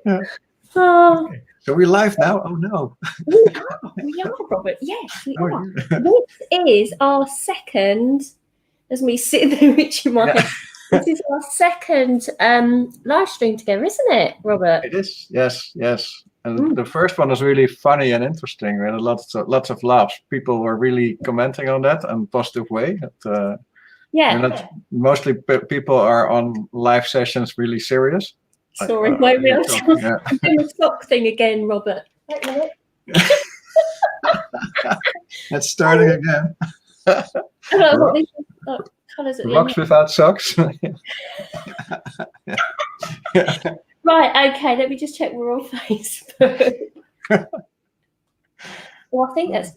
Yeah. Oh, Okay. So we're live now? Oh no. we are, Robert. Yes, we Oh, are. yeah. This is our second, as me sitting there itching my Yeah. head. This is our second live stream together, isn't it, Robert? It is. Yes, yes. And Mm. the first one was really funny and interesting. We had lots of laughs. People were really commenting on that in a positive way. Yeah. Mostly people are on live sessions really serious. Sorry, wait a minute. Yeah. I'm doing the sock thing again, Robert. Wait a minute. It's starting again. I've got these colours at the Rocks end. without socks. Yeah. Right, okay, let me just check we're on Facebook. Well, I think that's,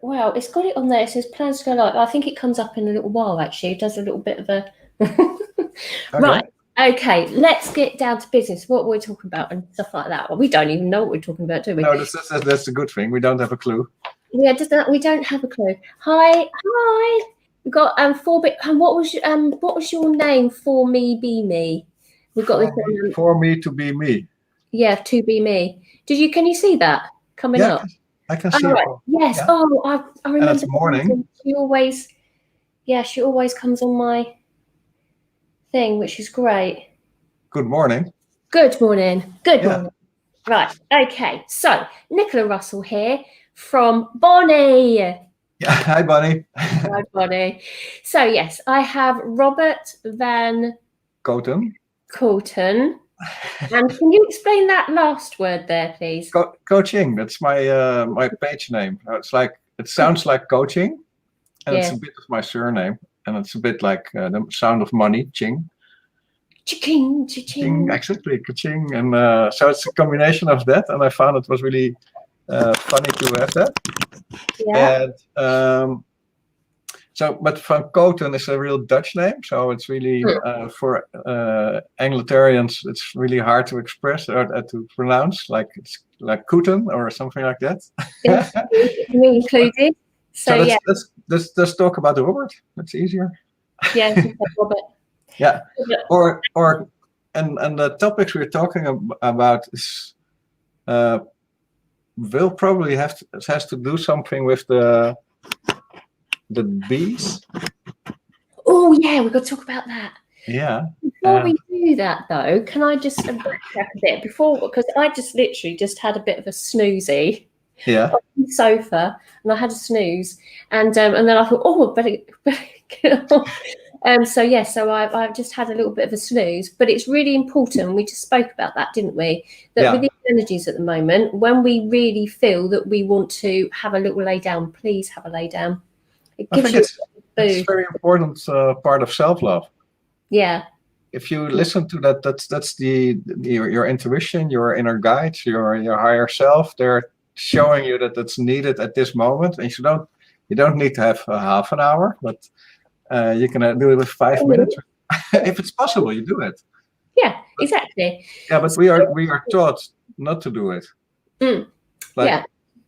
well, it's got it on there. It says plans to go live. I think it comes up in a little while, actually. It does a little bit of a... Right, okay, let's get down to business, what we're talking about and stuff like that. Well, we don't even know what we're talking about, do we? No, that's a good thing. We don't have a clue. Yeah, we don't have a clue. Hi. We've got 4-bit. What was your name? For me, be me. We've got for me to be me. Yeah, to be me. Can you see that coming up? I can see it. Right. Yes. Yeah. Oh, I remember. And it's morning. She always comes on my thing, which is great. Good morning. Good morning. Good morning. Right. Okay. So Nicola Russell here from Bonnie. Yeah. Hi, Bonnie. Hi, Bonnie. So yes, I have Robert van Kooten. And can you explain that last word there, please? Coaching. That's my my page name. It sounds like coaching, and it's a bit of my surname, and it's a bit like the sound of money, ching. Ching, ching. Exactly, ka-ching. And so it's a combination of that, and I found it was really funny to have that. Yeah. And but Van Kooten is a real Dutch name, so it's really for Anglo-Terrians, it's really hard to express or to pronounce, it's like Kooten or something like that. Yeah, me included. So yeah, let's talk about Robert. That's easier. Yeah, Robert. Yeah, and the topics we're talking about is will probably has to do something with the bees. Oh yeah, we've got to talk about that. Yeah. Before we do that though, can I just backtrack a bit because I just literally had a bit of a snoozy. Yeah. On the sofa, and I had a snooze, and then I thought, oh, better get off. So I've just had a little bit of a snooze, but it's really important. We just spoke about that, didn't we? That with these energies at the moment, when we really feel that we want to have a little lay down, please have a lay down. It gives you it's a very important part of self-love. Yeah. If you listen to that, that's your intuition, your inner guides, your higher self. They're showing you that it's needed at this moment, and you don't need to have half an hour, but you can do it with 5 minutes. If it's possible, you do it. Yeah, exactly. Yeah, but we are taught not to do it.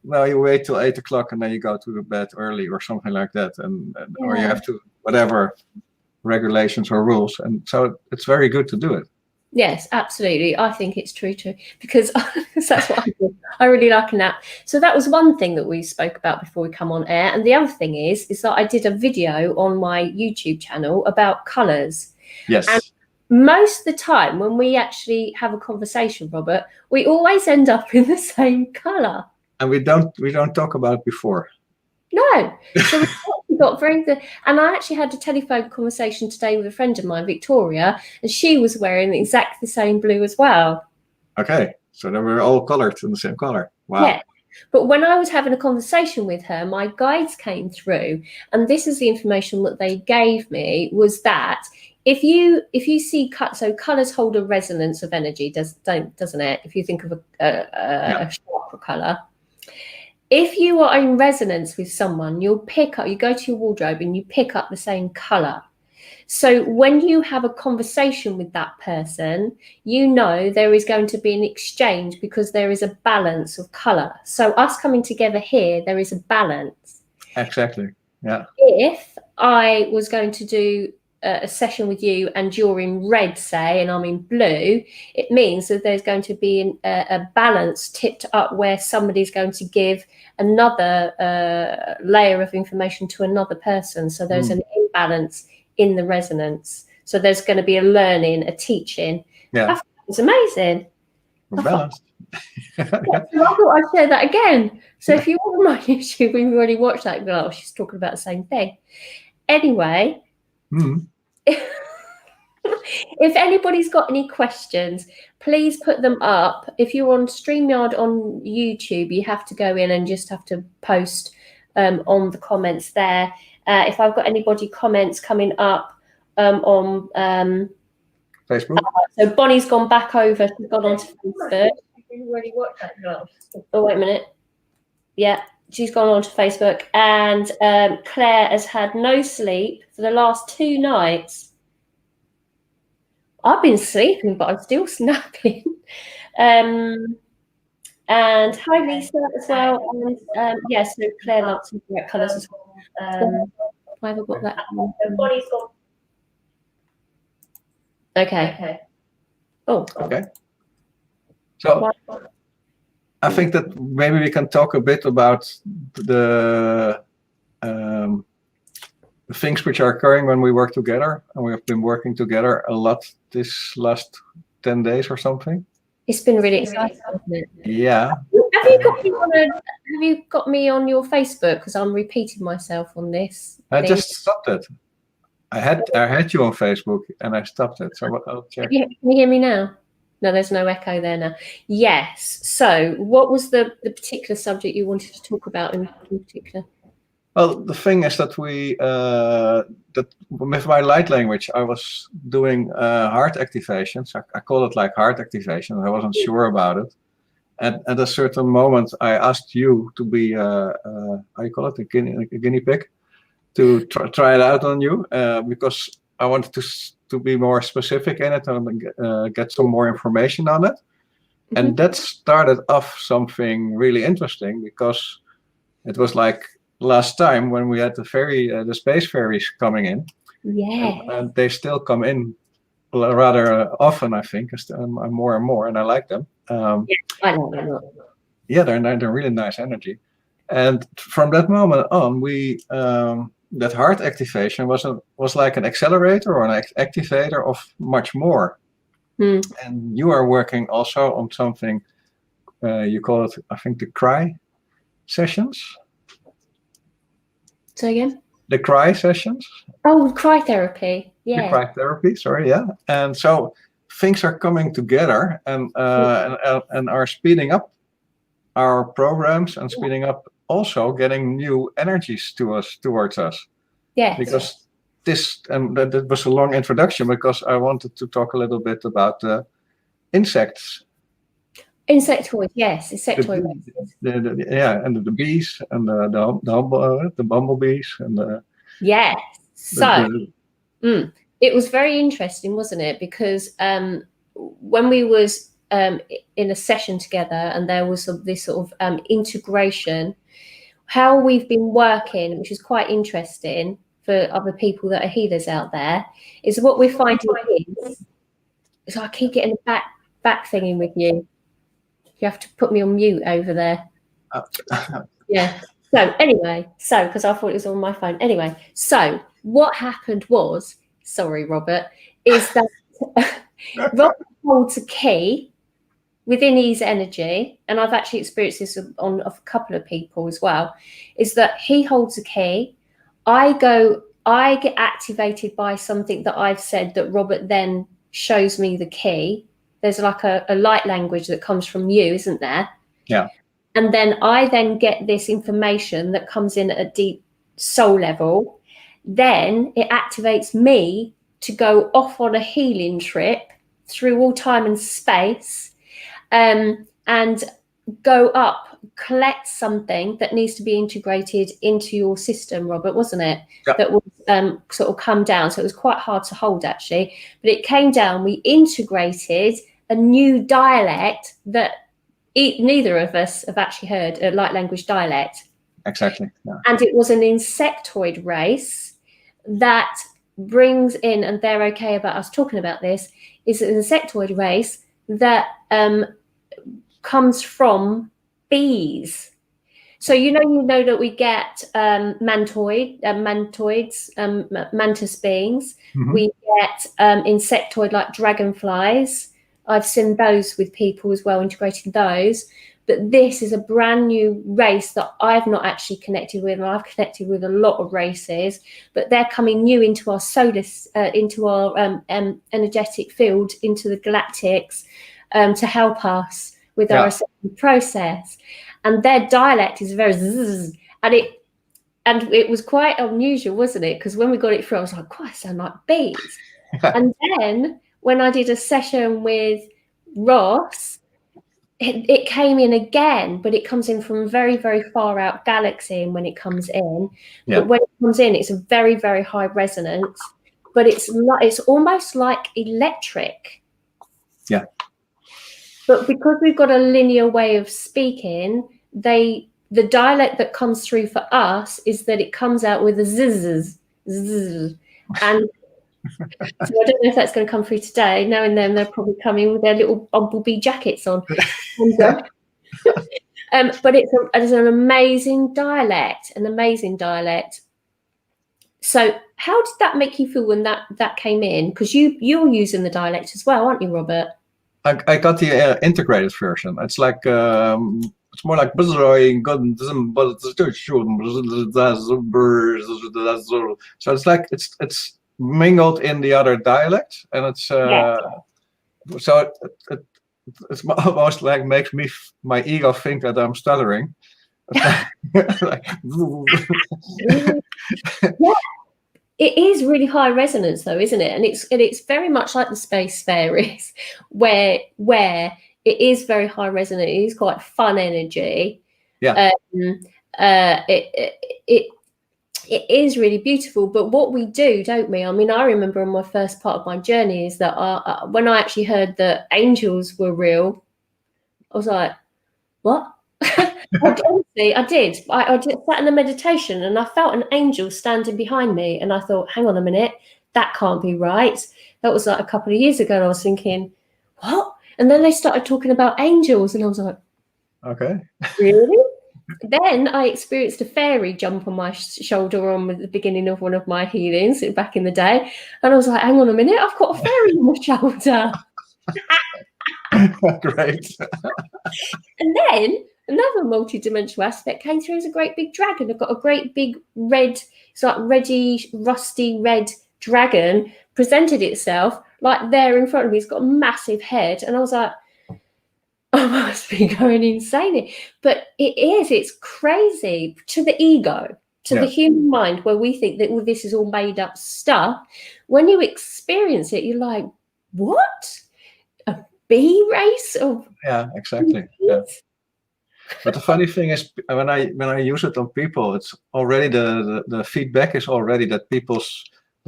Well, you wait till 8 o'clock and then you go to bed early or something like that, or you have to whatever regulations or rules, and so it's very good to do it. Yes, absolutely. I think it's true because that's what I really like a nap. So that was one thing that we spoke about before we come on air. And the other thing is that I did a video on my YouTube channel about colours. Yes. And most of the time when we actually have a conversation, Robert, we always end up in the same colour. And we don't talk about it before. No. So we got very good. And I actually had a telephone conversation today with a friend of mine, Victoria, and she was wearing exactly the same blue as well. Okay. So then we're all colored in the same color. Wow. Yeah. But when I was having a conversation with her, my guides came through, and this is the information that they gave me, was that if you see colours hold a resonance of energy, doesn't it? If you think of a chakra colour. If you are in resonance with someone, you go to your wardrobe and you pick up the same color. So when you have a conversation with that person, you know there is going to be an exchange because there is a balance of color. So us coming together here, there is a balance. Exactly. Yeah. If I was going to do a session with you and you're in red, say, and I'm in blue, it means that there's going to be a balance tipped up where somebody's going to give another layer of information to another person. So there's an imbalance in the resonance. So there's going to be a learning, a teaching. Yeah. It's amazing. We're balanced. So I thought I'd share that again. So if you want my YouTube, we've already watched that girl. She's talking about the same thing. Anyway, if anybody's got any questions, please put them up. If you're on StreamYard on YouTube, you have to go in and just have to post on the comments there. If I've got anybody comments coming up on Facebook. So Bonnie's gone back over. She's gone onto Facebook. You've already watched that girl. Oh, wait a minute. Yeah, she's gone on to Facebook. And Claire has had no sleep for the last 2 nights. I've been sleeping, but I'm still snapping. And hi, Lisa, as well. And yes, so Claire loves some bright colours as well. Why have I got that? Bonnie's gone. Okay. Oh. Okay. So I think that maybe we can talk a bit about the things which are occurring when we work together, and we have been working together a lot this last 10 days or something. It's been really exciting, hasn't it? Yeah. Have you got me on your Facebook? Because I'm repeating myself on this. I just stopped it. I had you on Facebook and I stopped it. So I'll check. Can you hear me now? No, there's no echo there now. Yes. So what was the particular subject you wanted to talk about in particular? Well, the thing is that that with my light language, I was doing heart activations. I call it like heart activation. I wasn't sure about it. And at a certain moment, I asked you to be, how you call it, a guinea pig, to try it out on you, because I wanted to be more specific in it and get some more information on it. Mm-hmm. And that started off something really interesting, because it was like last time when we had the space ferries coming in. Yeah. And they still come in rather often, I think, more and more, and I like them. Yeah, I like them. Yeah, they're really nice energy. And from that moment on, we that heart activation was like an accelerator or an activator of much more. And you are working also on something, you call it, I think, the cry sessions. Say again? The cry sessions. Oh, cry therapy. Yeah. The cry therapy, sorry, yeah. And so things are coming together and are speeding up our programs and speeding up also getting new energies towards us. Yes. Because that was a long introduction, because I wanted to talk a little bit about insects. Insectoid, yes, insectoid. And the bees and the bumblebees and the. Yes. So it was very interesting, wasn't it? Because when we was in a session together, and there was this sort of integration, how we've been working, which is quite interesting for other people that are healers out there, is what we're finding is. So I keep getting a back thinging with you. You have to put me on mute over there. Yeah. So anyway, because I thought it was on my phone. Anyway, so what happened was, sorry, Robert, is that Robert holds a key within his energy, and I've actually experienced this on a couple of people as well, is that he holds a key. I get activated by something that I've said that Robert then shows me the key. There's like a light language that comes from you, isn't there? Yeah. And then I get this information that comes in at a deep soul level. Then it activates me to go off on a healing trip through all time and space, and go up, collect something that needs to be integrated into your system, Robert, wasn't it? Yeah. That would sort of come down. So it was quite hard to hold, actually. But it came down, we integrated a new dialect that neither of us have actually heard, a light language dialect. Exactly. Yeah. And it was an insectoid race that brings in, and they're okay about us talking about this, is an insectoid race that comes from bees. So you know that we get mantoids, mantis beings. Mhm. We get insectoid like dragonflies. I've seen those with people as well, integrating those. But this is a brand new race that I've not actually connected with, and I've connected with a lot of races. But they're coming new into our into our energetic field, into the galactics, to help us with our ascension process. And their dialect is very zzz, and it was quite unusual, wasn't it? Because when we got it through, I was like, "God, I sound like bees." And then when I did a session with Ross, it came in again, but it comes in from a very, very far out galaxy. And when it comes in, but when it comes in, it's a very, very high resonance. But it's almost like electric. Yeah. But because we've got a linear way of speaking, the dialect that comes through for us is that it comes out with a zzz, zzz. And so I don't know if that's going to come through today. Knowing them, they're probably coming with their little bumblebee jackets on. But it's an amazing dialect, So how did that make you feel when that came in? Because you're using the dialect as well, aren't you, Robert? I got the integrated version. It's like it's more like so it's like it's mingled in the other dialect, and it's so it's almost like makes my ego think that I'm stuttering. Like, yeah. It is really high resonance, though, isn't it? And it's very much like the Space Fairies, where it is very high resonance. It is quite fun energy. Yeah. It is really beautiful. But what we do, don't we? I mean, I remember in my first part of my journey is that when I actually heard that angels were real, I was like, what? Honestly, I did. I sat in a meditation and I felt an angel standing behind me, and I thought, hang on a minute, that can't be right. That was like a couple of years ago, and I was thinking, what? And then they started talking about angels, and I was like, okay, really? Then I experienced a fairy jump on my shoulder on the beginning of one of my healings back in the day, and I was like, hang on a minute, I've got a fairy on my shoulder. Great. And then another multi-dimensional aspect came through as a great big dragon. I've got a great big red, it's like reddy, rusty red dragon presented itself like there in front of me. It's got a massive head. And I was like, I must be going insane. But it's crazy to the ego, to the human mind, where we think that all this is all made up stuff. When you experience it, you're like, what? A bee race of exactly. Yeah. But the funny thing is, when I use it on people, it's already the feedback is already that they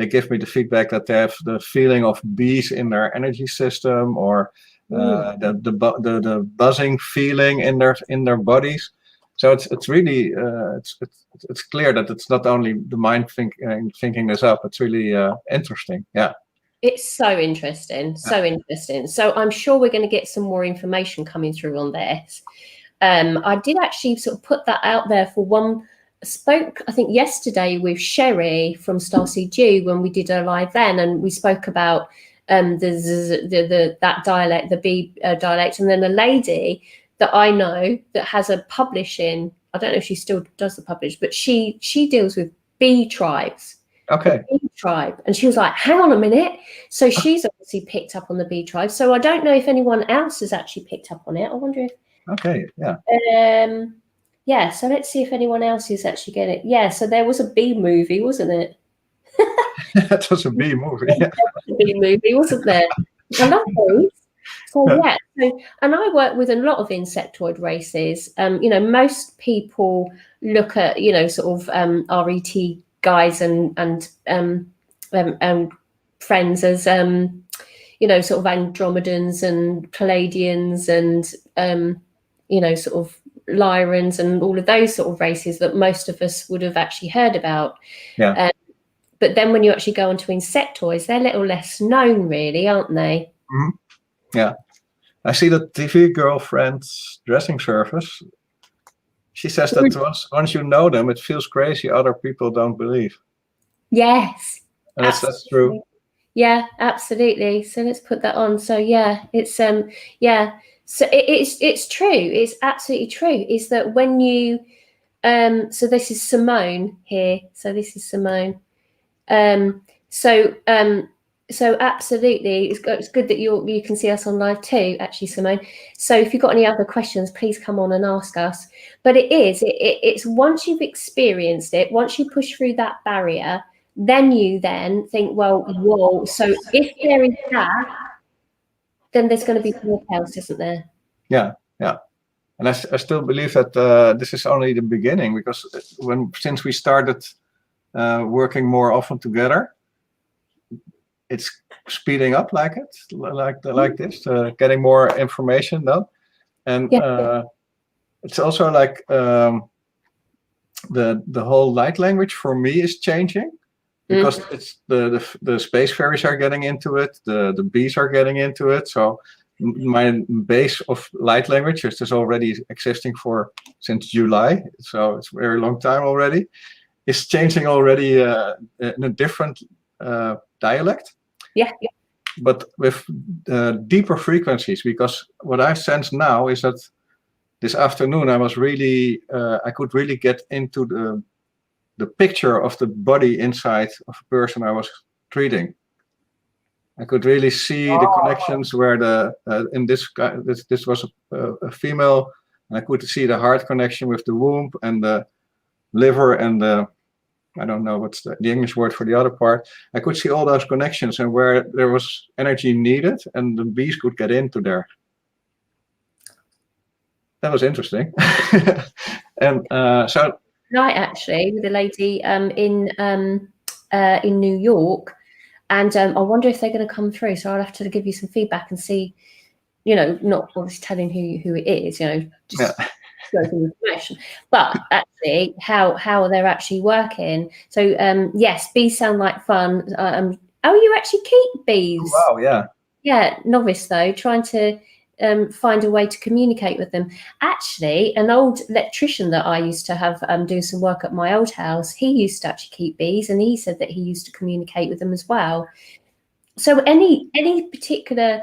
give me the feedback that they have the feeling of bees in their energy system, or the buzzing feeling in their bodies. So it's really it's clear that it's not only the mind thinking this up. It's really interesting. Yeah. It's so interesting, interesting. So I'm sure we're going to get some more information coming through on this. I did actually sort of put that out there for one. I spoke, I think, yesterday with Sherry from Starseed Jew when we did a live then, and we spoke about that dialect, the bee dialect, and then a lady that I know that has a publishing. I don't know if she still does the publish, but she deals with bee tribes. Okay. Bee tribe, and she was like, hang on a minute. So she's obviously picked up on the bee tribe. So I don't know if anyone else has actually picked up on it. I wonder if okay, yeah. Yeah, so let's see if anyone else is actually getting it. Yeah, so there was a bee movie, wasn't it? That was a bee movie. Yeah. A bee movie, wasn't there? I love those. So yeah, and I work with a lot of insectoid races. Most people look at sort of RET guys and friends as sort of Andromedans and Palladians and sort of Lyrans and all of those sort of races that most of us would have actually heard about. Yeah. But then when you actually go onto insectoids, they're a little less known, really, aren't they? Mm-hmm. Yeah. I see the TV girlfriend's dressing service. She says that once you know them, it feels crazy. Other people don't believe. Yes. And that's true. Yeah, absolutely. So let's put that on. So yeah, it's yeah. So it's true. It's absolutely true. Is that when you so this is Simone here. So this is Simone. So absolutely, it's good that you can see us on live too, actually, Simone. So if you've got any other questions, please come on and ask us. But it's once you've experienced it, once you push through that barrier, then you then think, well, whoa. So if there is that, then there's going to be more else, isn't there? Yeah, yeah. And I still believe that this is only the beginning, because since we started working more often together, it's speeding up like this, getting more information done, and it's also like the whole light language for me is changing, because it's the spacefaries are getting into it, the bees are getting into it. So my base of light language is already existing since July, so it's a very long time already. It's changing already in a different dialect. Yeah. But with deeper frequencies, because what I sense now is that this afternoon I was really I could really get into the picture of the body inside of a person I was treating. I could really see the connections where in this was a female, and I could see the heart connection with the womb and the liver and the, I don't know what's the English word for the other part. I could see all those connections and where there was energy needed, and the bees could get into there. That was interesting. And so night actually with a lady in New York, and I wonder if they're going to come through. So I'll have to give you some feedback and see, not obviously telling who it is, just information, but actually how they're actually working. So yes, bees sound like fun. Oh, you actually keep bees? Oh, wow, yeah, novice though, trying to find a way to communicate with them. Actually, an old electrician that I used to have do some work at my old house, he used to actually keep bees, and he said that he used to communicate with them as well. So any particular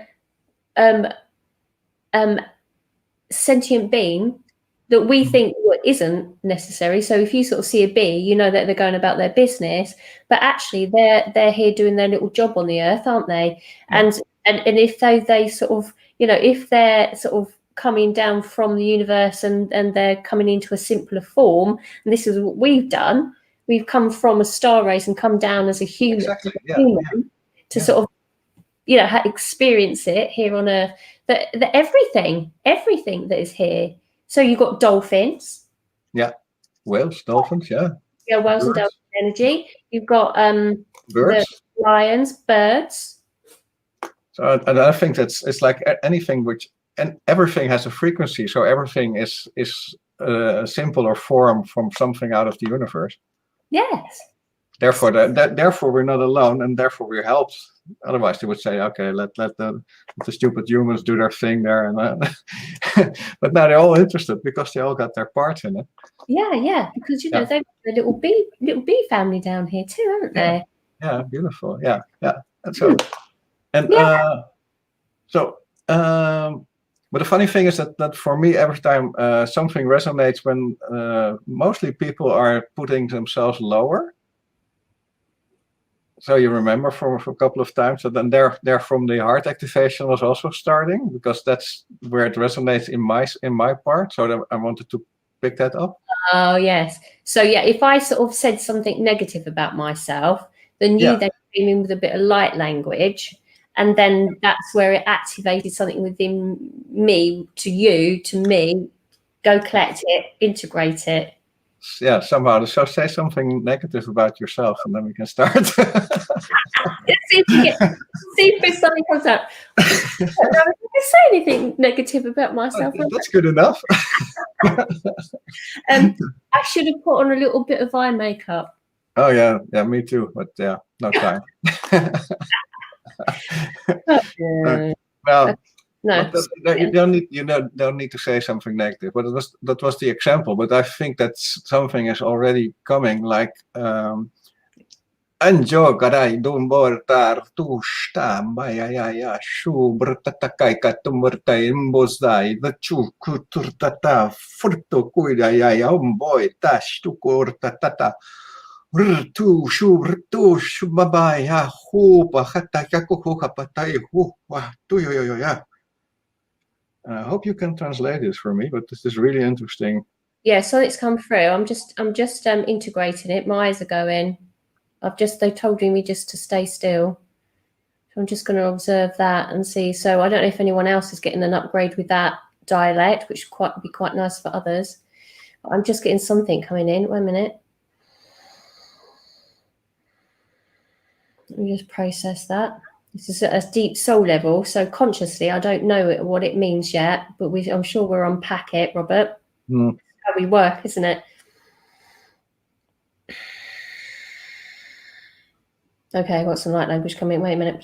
sentient being that we think isn't necessary. So if you sort of see a bee, you know that they're going about their business, but actually they're here doing their little job on the earth, aren't they? Yeah. And if they sort of, if they're sort of coming down from the universe and they're coming into a simpler form, and this is what we've done, we've come from a star race and come down as a human, to sort of, experience it here on Earth. That everything that is here. So you've got dolphins. Yeah, whales, dolphins, yeah. Yeah, whales and dolphin energy. You've got birds, lions, birds. So and I think it's like anything and everything has a frequency. So everything is a symbol or form from something out of the universe. Yes. Therefore, therefore we're not alone, and therefore we're helped. Otherwise, they would say, "Okay, let the stupid humans do their thing there." And but now they're all interested because they all got their part in it. Yeah, because they've got the little bee family down here too, haven't they? Yeah, beautiful. Yeah. And so, but the funny thing is that for me, every time something resonates when mostly people are putting themselves lower. So you remember for a couple of times, so then there from the heart activation was also starting, because that's where it resonates in my part. So I wanted to pick that up. Oh yes. So yeah, if I sort of said something negative about myself, then you then came in with a bit of light language, and then that's where it activated something within me to you, to me. Go collect it, integrate it. Yeah, somehow. So say something negative about yourself, and then we can start. Let's see if something comes out. I don't say anything negative about myself. That's good enough. I should have put on a little bit of eye makeup. Oh yeah, yeah, me too. But yeah, no time. Yeah. Well, No. but you don't need to say something negative. But that was the example. But I think that something is already coming. Like Anjo karai dumbor tar tu sta maya ya ya shu bertatakai katumbertai mbosdai the chu kuturtata furto kuida ya ya umboy tash tu kurtatata rtu shu rtu shumabai ya hu pa hata kakuku kapatai hu wa tu yo ya. I hope you can translate this for me, but this is really interesting. Yeah, so it's come through. I'm just integrating it. My eyes are going. They told me just to stay still. So I'm just going to observe that and see. So I don't know if anyone else is getting an upgrade with that dialect, which would be quite nice for others. But I'm just getting something coming in. Wait a minute. Let me just process that. This is at a deep soul level. So consciously, I don't know what it means yet, but I'm sure we'll unpack it, Robert. Mm. How we work, isn't it? Okay, got some light language coming. Wait a minute.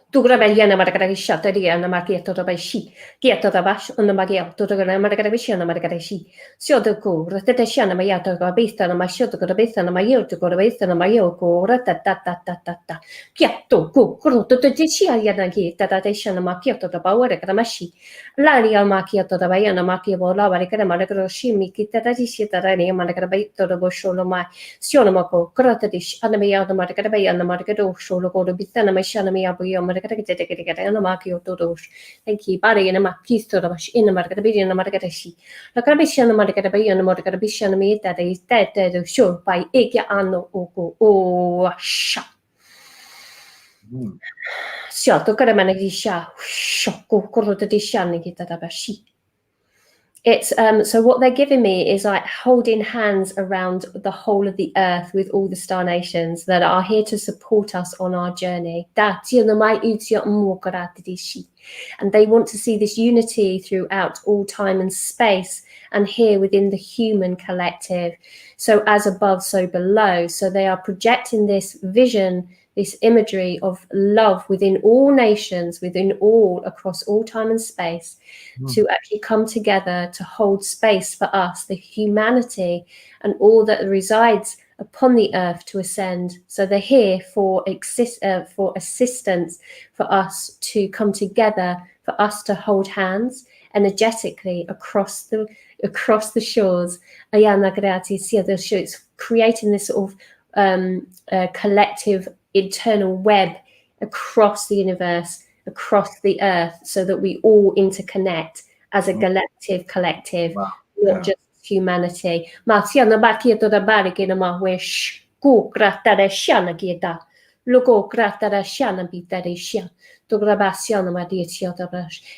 Tu grabelliana margarishi, teriana margieto da bashi, gieto da bash, on the magiato, the margarishana margarishi, Siodoku, Ratetashana mayato, Gabista, and my shoto, Gabista, and my yoto, Gabista, and my yoko, Ratatata, Giato, Kuruto, the Tishia Yanagi, Tatatashana Makioto, the Power, Gramashi, Laria Makiato, the Bayana Makiabo, Lava, Margaroshimi, Kitatashi, Tarani, Margarabito, the Bosholoma, Sionamako, Gratadish, Anamia, the Margarabay, and the Margado, Sholo, the Bitana, my Shanamia. Thank you. Bari in a makisto in a margarabi and a margarashi. La Carabishan margarabi and a margarabishan me that is dead sure by Ekia Anno Oko Sha. Shot to Karamanadisha, Shoko Korodishan Gitadabashi. It's so what they're giving me is like holding hands around the whole of the earth with all the star nations that are here to support us on our journey. And they want to see this unity throughout all time and space and here within the human collective. So as above, so below. So they are projecting this vision, this imagery of love within all nations, within all, across all time and space, to actually come together to hold space for us, the humanity, and all that resides upon the earth to ascend. So they're here for assistance, for us to come together, for us to hold hands energetically across the shores. It's creating this sort of collective internal web across the universe, across the earth, so that we all interconnect as a collective, Wow. not just humanity.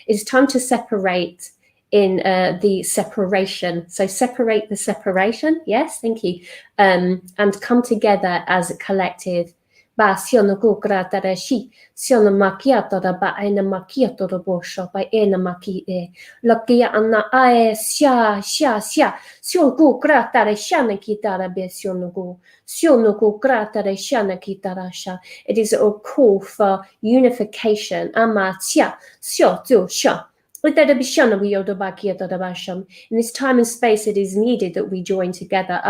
It's time to separate in the separation. So separate the separation. Yes, thank you. And come together as a collective. Ba siono go gratare shi siono macchiato da ba ena macchiato da bosho ba ena macchi e lokia anna ae sia sio go gratare shana kitara be siono go gratare shana kitara sha. It is a call for unification. Ama sia sio tu sha. In this time and space, it is needed that we join together.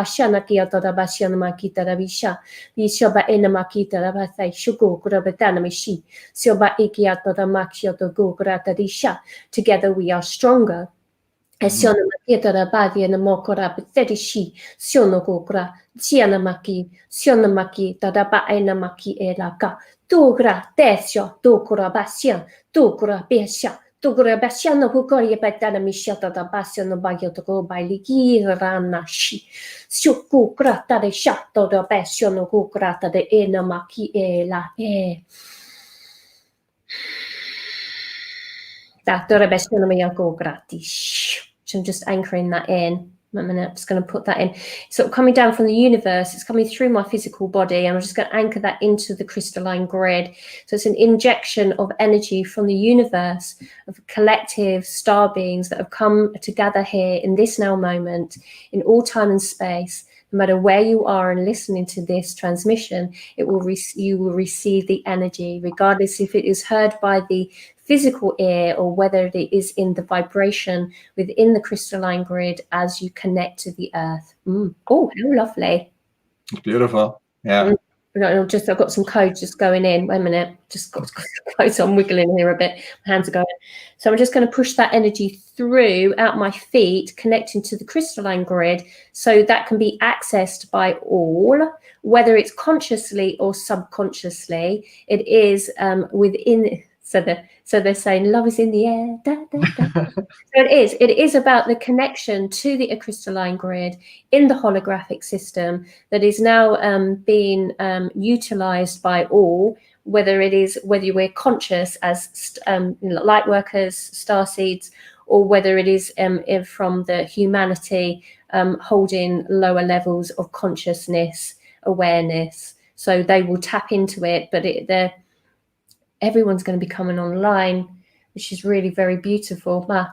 Together we are stronger. Tukurabasyano kukoria petana mishata da basyano bagyo to go by liki ranashi. Suku grata de shato da basyano kukrata de enamaki e la e. Doctor basyano mayako gratis. So I'm just anchoring that in. A minute, I'm just going to put that in. So coming down from the universe, it's coming through my physical body, and I'm just going to anchor that into the crystalline grid. So it's an injection of energy from the universe, of collective star beings that have come together here in this now moment, in all time and space, no matter where you are and listening to this transmission, you will receive the energy, regardless if it is heard by the physical ear or whether it is in the vibration within the crystalline grid as you connect to the earth. Oh, how lovely. It's beautiful. Yeah. I've got some codes just going in. Wait a minute. Just got codes. I'm wiggling here a bit. My hands are going. So I'm just going to push that energy through out my feet, connecting to the crystalline grid, so that can be accessed by all, whether it's consciously or subconsciously. It is within. So they're saying love is in the air. Da, da, da. So it is about the connection to the crystalline grid in the holographic system that is now being utilized by all, whether we're conscious as light workers, starseeds, or whether it is from the humanity holding lower levels of consciousness, awareness. So they will tap into it, but everyone's going to be coming online, which is really very beautiful. Okay,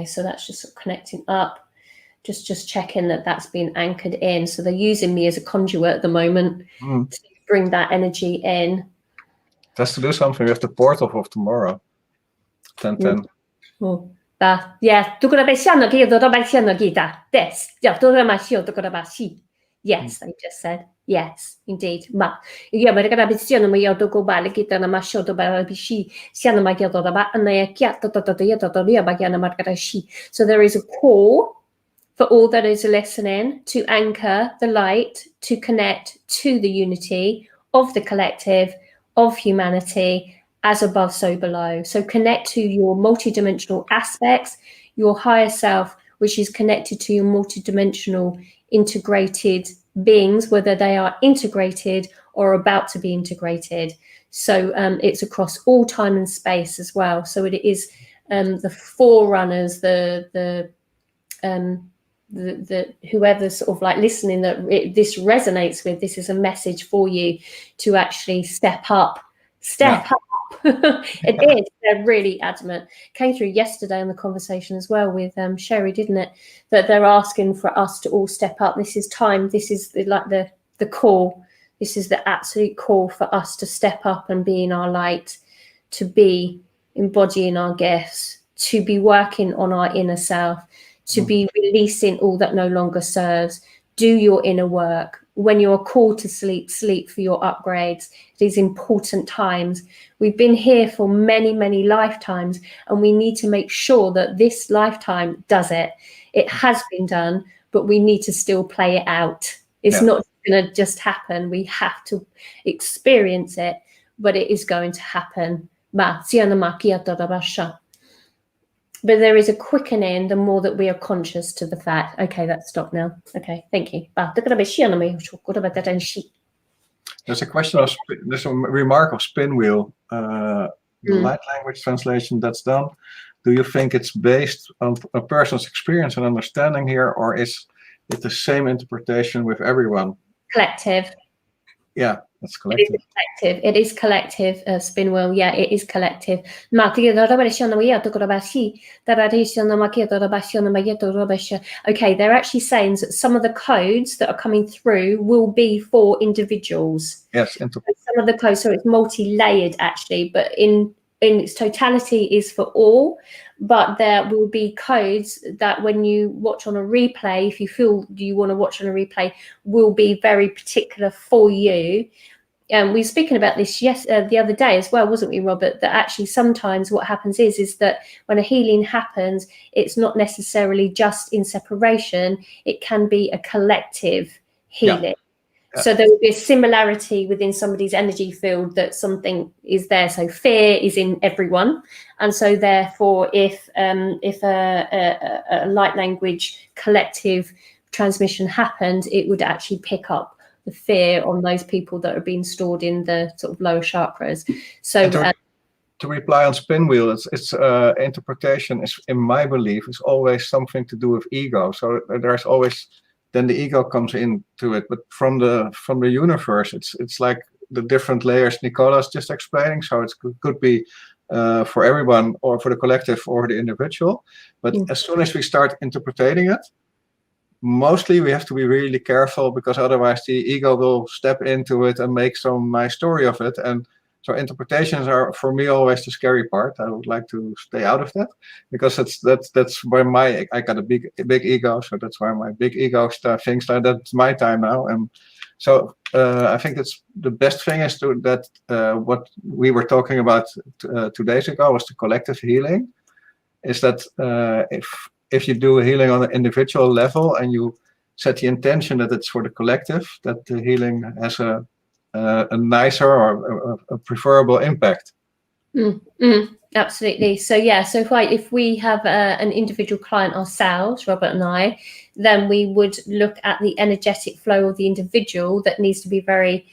so that's just connecting up, just checking that that's been anchored in. So they're using me as a conduit at the moment to bring that energy in. It has to do something with the portal of tomorrow. 10:10. Yes, I just said. Yes, indeed. So there is a call for all that is listening to anchor the light, to connect to the unity of the collective, of humanity, as above, so below. So connect to your multidimensional aspects, your higher self, which is connected to your multidimensional integrated beings, whether they are integrated or about to be integrated. So it's across all time and space as well. So it is the forerunners, the whoever's sort of like listening that this resonates with. This is a message for you to actually step up. It is. They're really adamant. Came through yesterday in the conversation as well with Sherry, didn't it? That they're asking for us to all step up. This is time. This is like the call. This is the absolute call for us to step up and be in our light, to be embodying our gifts, to be working on our inner self, to be releasing all that no longer serves. Do your inner work. When you are called to sleep, sleep for your upgrades. These important times. We've been here for many, many lifetimes, and we need to make sure that this lifetime does it. It has been done, but we need to still play it out. It's not going to just happen. We have to experience it, but it is going to happen. But there is a quickening the more that we are conscious to the fact. Okay, that's stopped now. Okay, thank you. There's a question of there's a remark of spin wheel. The light language translation that's done. Do you think it's based on a person's experience and understanding here, or is it the same interpretation with everyone? Collective. Yeah, that's collective. It is collective, spin wheel. Yeah, it is collective. Okay, they're actually saying that some of the codes that are coming through will be for individuals. Yes, some of the codes, so it's multi-layered actually, but in its totality is for all. But there will be codes that when you watch on a replay, if you feel you want to watch on a replay, will be very particular for you. We were speaking about this the other day as well, wasn't we, Robert? That actually sometimes what happens is that when a healing happens, it's not necessarily just in separation. It can be a collective healing. Yeah. So there will be a similarity within somebody's energy field that something is there. So fear is in everyone, and so therefore, if a light language collective transmission happened, it would actually pick up the fear on those people that are being stored in the sort of lower chakras. So to reply on spin wheel, it's interpretation is, in my belief, is always something to do with ego. So there's always. Then the ego comes into it, but from the universe, it's like the different layers Nicola's just explaining. So it could be for everyone, or for the collective or the individual. But Mm. as soon as we start interpreting it, mostly we have to be really careful, because otherwise the ego will step into it and make some nice story of it. And so interpretations are, for me, always the scary part. I would like to stay out of that, because that's where I got a big ego, so that's where my big ego stuff thinks that that's my time now. And so I think it's the best thing is that what we were talking about 2 days ago was the collective healing. Is that if you do healing on an individual level and you set the intention that it's for the collective, that the healing has a nicer or a preferable impact. Absolutely. So yeah, so if we have an individual client ourselves, Robert and I, then we would look at the energetic flow of the individual that needs to be very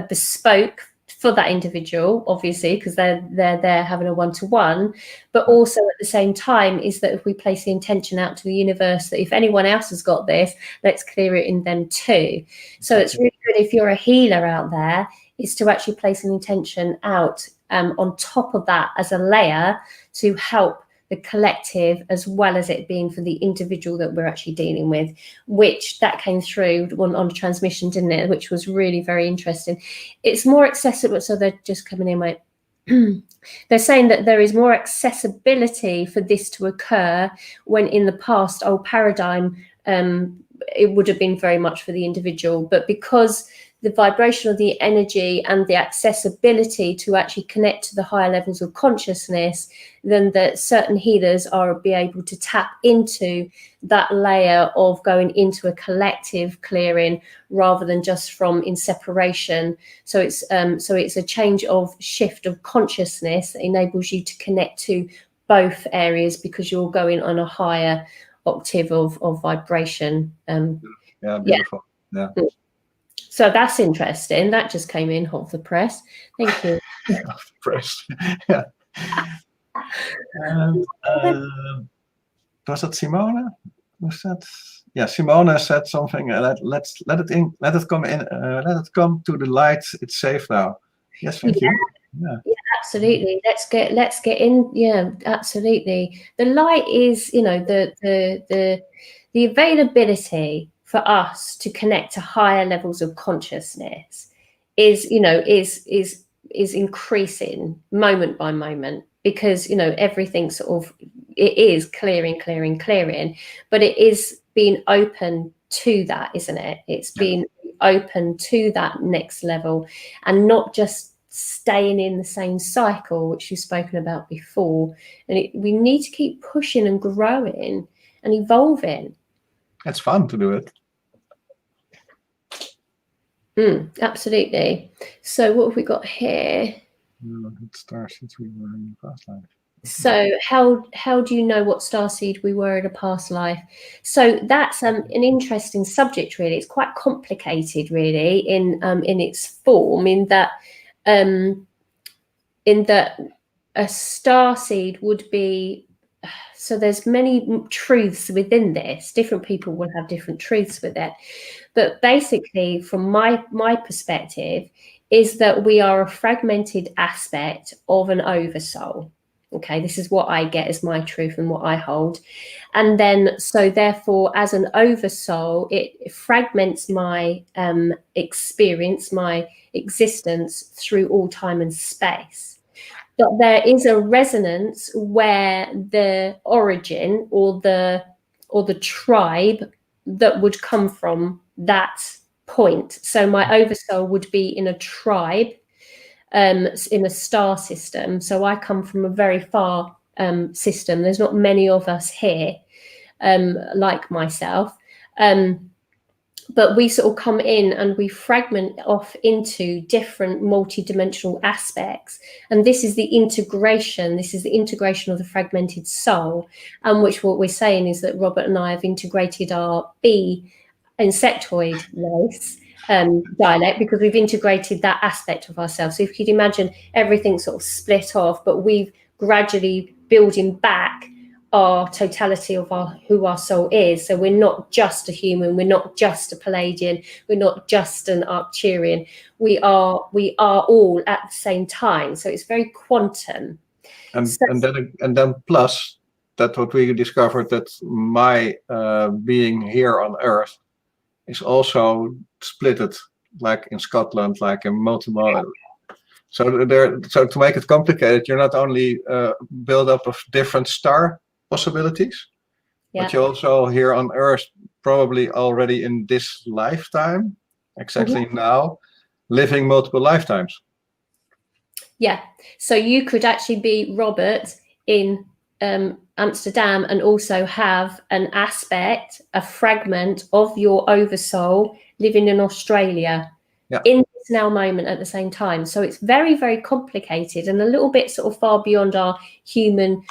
bespoke for that individual, obviously, because they're there having a one-to-one, but also at the same time is that if we place the intention out to the universe that if anyone else has got this, let's clear it in them too. So it's really good if you're a healer out there, is to actually place an intention out on top of that as a layer to help the collective, as well as it being for the individual that we're actually dealing with, which that came through on transmission, didn't it? Which was really very interesting. It's more accessible. So they're just coming in, like, they're saying that there is more accessibility for this to occur when in the past old paradigm, it would have been very much for the individual, but because the vibration of the energy and the accessibility to actually connect to the higher levels of consciousness, then that certain healers are be able to tap into that layer of going into a collective clearing rather than just from in separation. So it's a change of shift of consciousness that enables you to connect to both areas because you're going on a higher octave of vibration. Yeah, beautiful. Yeah. So that's interesting. That just came in hot off the press. Thank you. Off the press. Yeah. Was that Simone? Was that? Yeah, Simone said something. Let it come in. Let it come to the light. It's safe now. Yes, thank you. Yeah, absolutely. Let's get in. Yeah, absolutely. The light is, the availability for us to connect to higher levels of consciousness is increasing moment by moment, because everything sort of, it is clearing, but it is being open to that, isn't it? It's being open to that next level and not just staying in the same cycle, which you've spoken about before. And we need to keep pushing and growing and evolving. It's fun to do it. Absolutely. So what have we got here? Star since we were in the past life. So how do you know what starseed we were in a past life? So that's an interesting subject, really. It's quite complicated, really, in its form, in that a starseed would be, so there's many truths within this. Different people will have different truths with it. But basically, from my perspective, is that we are a fragmented aspect of an oversoul. Okay, this is what I get as my truth and what I hold. And then, so therefore, as an oversoul, it fragments my experience, my existence through all time and space. But there is a resonance where the origin or the tribe that would come from that point. So my oversoul would be in a tribe, in a star system. So I come from a very far system. There's not many of us here like myself. But we sort of come in and we fragment off into different multidimensional aspects. And this is the integration. This is the integration of the fragmented soul. And which what we're saying is that Robert and I have integrated our bee insectoid race dialect, because we've integrated that aspect of ourselves. So if you'd imagine everything sort of split off, but we've gradually building back our totality of who our soul is. So we're not just a human, we're not just a Palladian, we're not just an Arcturian. We are all at the same time. So it's very quantum. And So, and then plus that what we discovered that my being here on Earth is also splitted, like in Scotland, like in multiple. So so to make it complicated, you're not only built up of different star possibilities, but yeah. you're also here on Earth, probably already in this lifetime, exactly now, living multiple lifetimes. Yeah. So you could actually be Robert in Amsterdam and also have an aspect, a fragment of your oversoul living in Australia in this now moment at the same time. So it's very, very complicated and a little bit sort of far beyond our human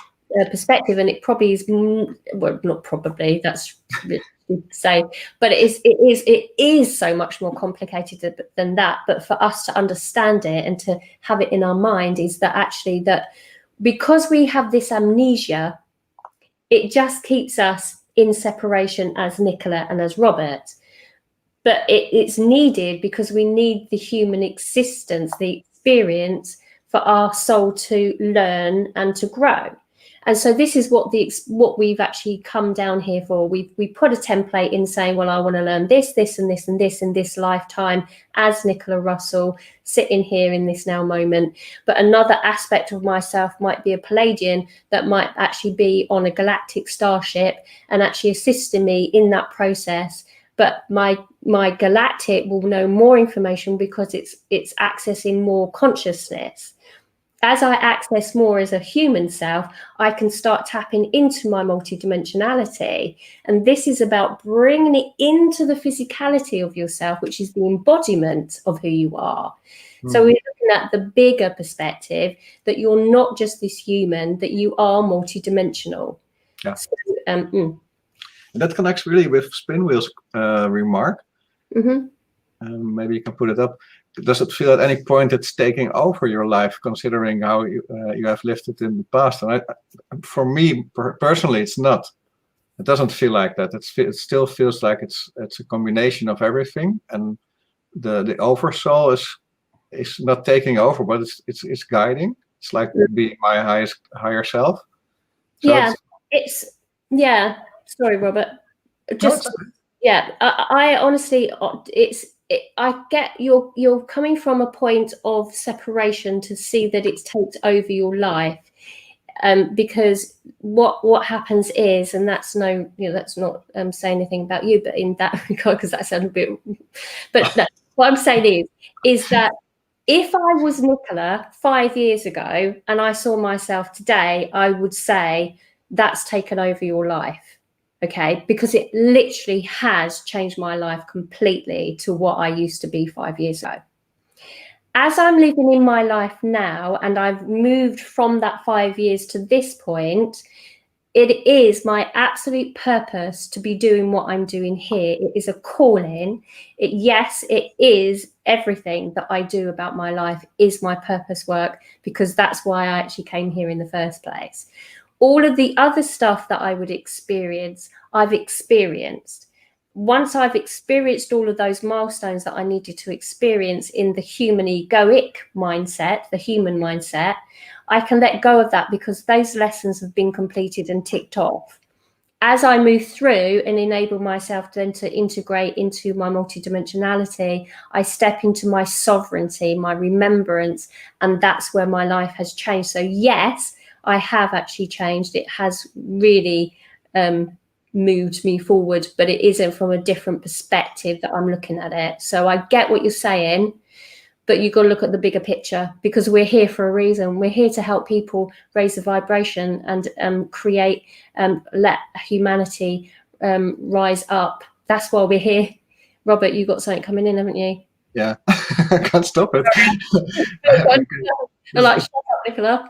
perspective. And it probably is, well, not probably, that's to say, but it is so much more complicated than that. But for us to understand it and to have it in our mind is that actually that because we have this amnesia, it just keeps us in separation as Nicola and as Robert. But it's needed because we need the human existence, the experience for our soul to learn and to grow. And so this is what we've actually come down here for. We put a template in saying, well, I want to learn this, this, and this, and this in this lifetime as Nicola Russell, sitting here in this now moment. But another aspect of myself might be a Palladian that might actually be on a galactic starship and actually assisting me in that process. But my galactic will know more information because it's accessing more consciousness. As I access more as a human self, I can start tapping into my multidimensionality. And this is about bringing it into the physicality of yourself, which is the embodiment of who you are. So we're looking at the bigger perspective that you're not just this human, that you are multidimensional. Yeah. So, And that connects really with Spinwheel's remark. Maybe you can put it up. Does it feel at any point it's taking over your life, considering how you have lived it in the past? And for me personally, it's not. It doesn't feel like that. It still feels like it's a combination of everything, and the oversoul is not taking over, but it's guiding. It's like being my higher self. So yeah, yeah. Sorry, Robert. Just yeah. I honestly, I get you're coming from a point of separation to see that it takes over your life, because what happens is, and that's that's not saying anything about you, but in that regard, because that sounds a bit, but no, what I'm saying is that if I was Nicola 5 years ago and I saw myself today, I would say that's taken over your life. Okay, because it literally has changed my life completely to what I used to be 5 years ago. As I'm living in my life now, and I've moved from that 5 years to this point, it is my absolute purpose to be doing what I'm doing here. It is a calling. Yes, it is everything that I do about my life is my purpose work, because that's why I actually came here in the first place. All of the other stuff that I would experience, I've experienced. Once I've experienced all of those milestones that I needed to experience in the human egoic mindset, the human mindset, I can let go of that because those lessons have been completed and ticked off. As I move through and enable myself then to integrate into my multidimensionality, I step into my sovereignty, my remembrance, and that's where my life has changed. So yes, I have actually changed. It has really moved me forward, but it isn't from a different perspective that I'm looking at it. So I get what you're saying, but you've got to look at the bigger picture, because we're here for a reason. We're here to help people raise the vibration and create, let humanity rise up. That's why we're here. Robert, you got something coming in, haven't you? Yeah, I can't stop it. I'm like, shut up, Nicola.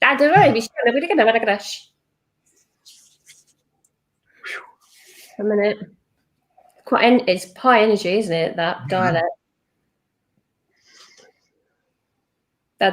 I don't know. A minute. It's high energy, isn't it? That dialect. So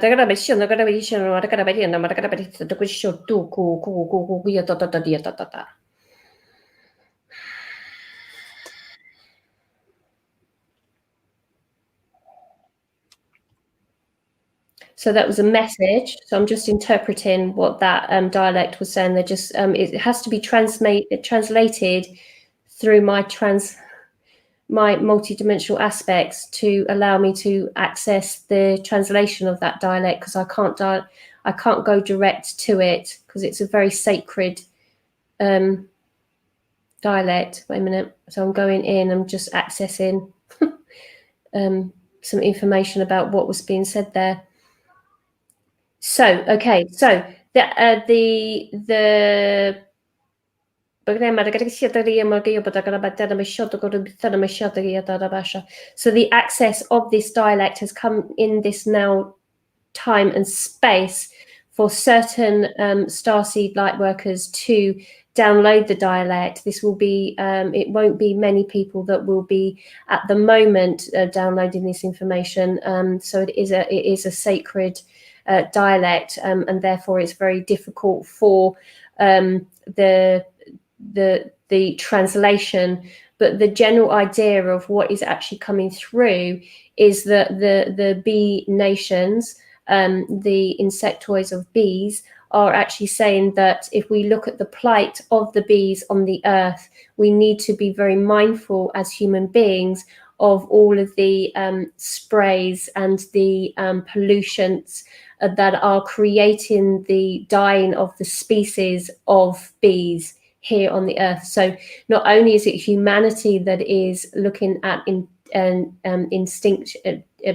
that was a message. So I'm just interpreting what that dialect was saying. They're just it has to be translated through my multidimensional aspects to allow me to access the translation of that dialect, because I can't go direct to it because it's a very sacred dialect. Wait a minute. So I'm going in. I'm just accessing some information about what was being said there. So okay, so the so the access of this dialect has come in this now time and space for certain starseed light workers to download the dialect. This will be it won't be many people that will be at the moment downloading this information. So it is a sacred dialect, and therefore it's very difficult for the translation. But the general idea of what is actually coming through is that the bee nations, the insectoids of bees, are actually saying that if we look at the plight of the bees on the earth, we need to be very mindful as human beings of all of the sprays and the pollutants that are creating the dying of the species of bees here on the earth. So not only is it humanity that is looking at instinct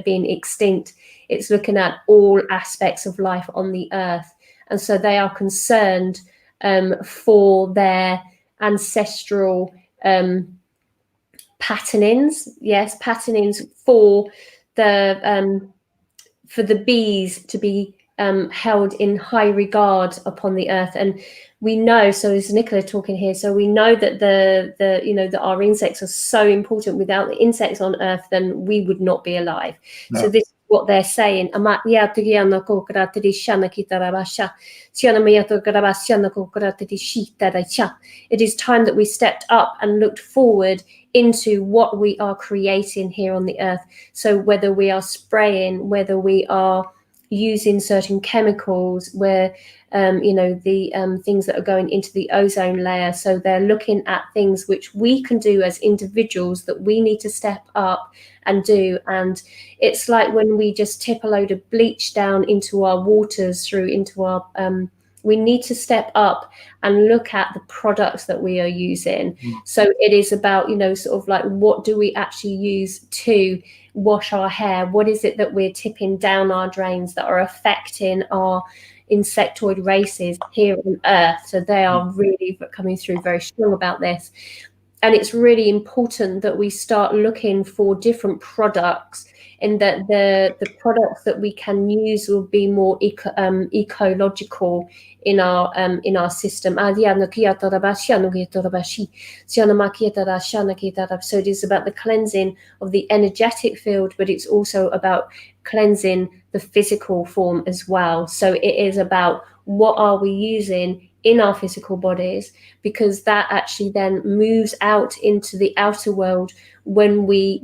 being extinct, it's looking at all aspects of life on the earth. And so they are concerned for their ancestral patternings, for the bees to be held in high regard upon the earth. And we know, so is Nicola talking here, so we know that that our insects are so important. Without the insects on earth, then we would not be alive. No. So this is what they're saying. It is time that we stepped up and looked forward into what we are creating here on the earth. So whether we are spraying, whether we are using certain chemicals, where the things that are going into the ozone layer. So they're looking at things which we can do as individuals that we need to step up and do. And it's like when we just tip a load of bleach down into our waters, we need to step up and look at the products that we are using. So it is about, sort of like, what do we actually use to wash our hair? What is it that we're tipping down our drains that are affecting our insectoid races here on earth? So they are really coming through very strong about this. And it's really important that we start looking for different products, and that the products that we can use will be more ecological in our system. So it is about the cleansing of the energetic field, but it's also about cleansing the physical form as well. So it is about what are we using in our physical bodies, because that actually then moves out into the outer world when we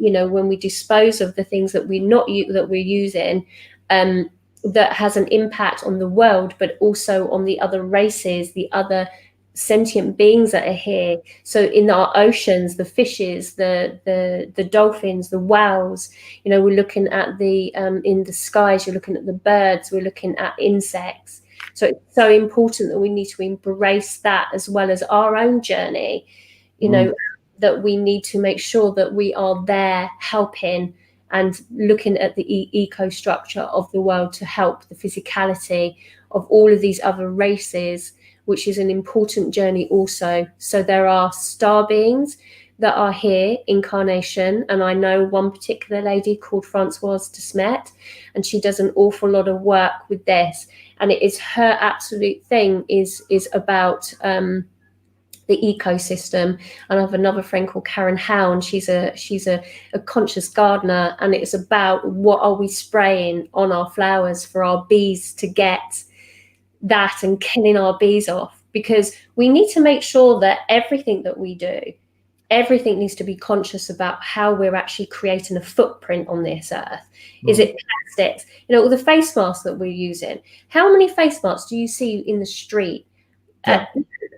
dispose of the things that we're using, that has an impact on the world, but also on the other races, the other sentient beings that are here. So in our oceans, the fishes, the dolphins, the whales, we're looking at in the skies, you're looking at the birds, we're looking at insects. So it's so important that we need to embrace that, as well as our own journey, that we need to make sure that we are there helping and looking at the eco structure of the world to help the physicality of all of these other races, which is an important journey also. So there are star beings that are here, incarnation, and I know one particular lady called Françoise de Smet, and she does an awful lot of work with this, and it is her absolute thing is about the ecosystem. And I have another friend called Karen Howe, and she's a conscious gardener, and it's about what are we spraying on our flowers for our bees to get that and killing our bees off, because we need to make sure that everything that we do, everything needs to be conscious about how we're actually creating a footprint on this earth. Is it plastics? All the face masks that we're using. How many face masks do you see in the street?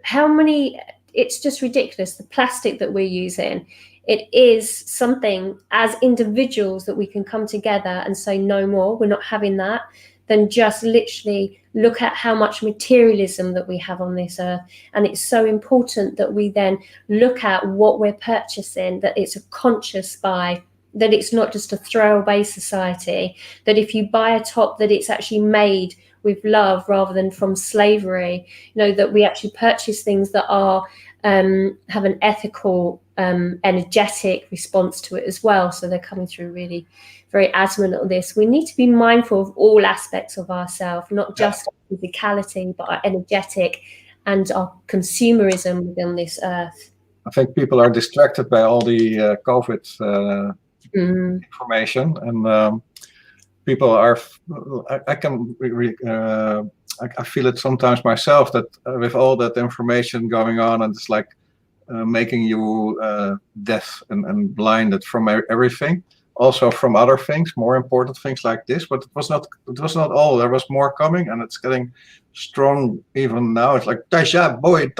How many? It's just ridiculous. The plastic that we're using. It is something as individuals that we can come together and say no more. We're not having that. Then just literally look at how much materialism that we have on this earth. And it's so important that we then look at what we're purchasing, that it's a conscious buy, that it's not just a throwaway society, that if you buy a top, that it's actually made with love rather than from slavery, that we actually purchase things that are have an ethical, energetic response to it as well. So they're coming through really very adamant on this. We need to be mindful of all aspects of ourselves, not just our physicality, but our energetic and our consumerism within this earth. I think people are distracted by all the COVID information, and people are. I feel it sometimes myself, that with all that information going on, and it's like making you deaf and blinded from everything. Also from other things, more important things like this, but it was not all. There was more coming, and it's getting strong even now. It's like boy,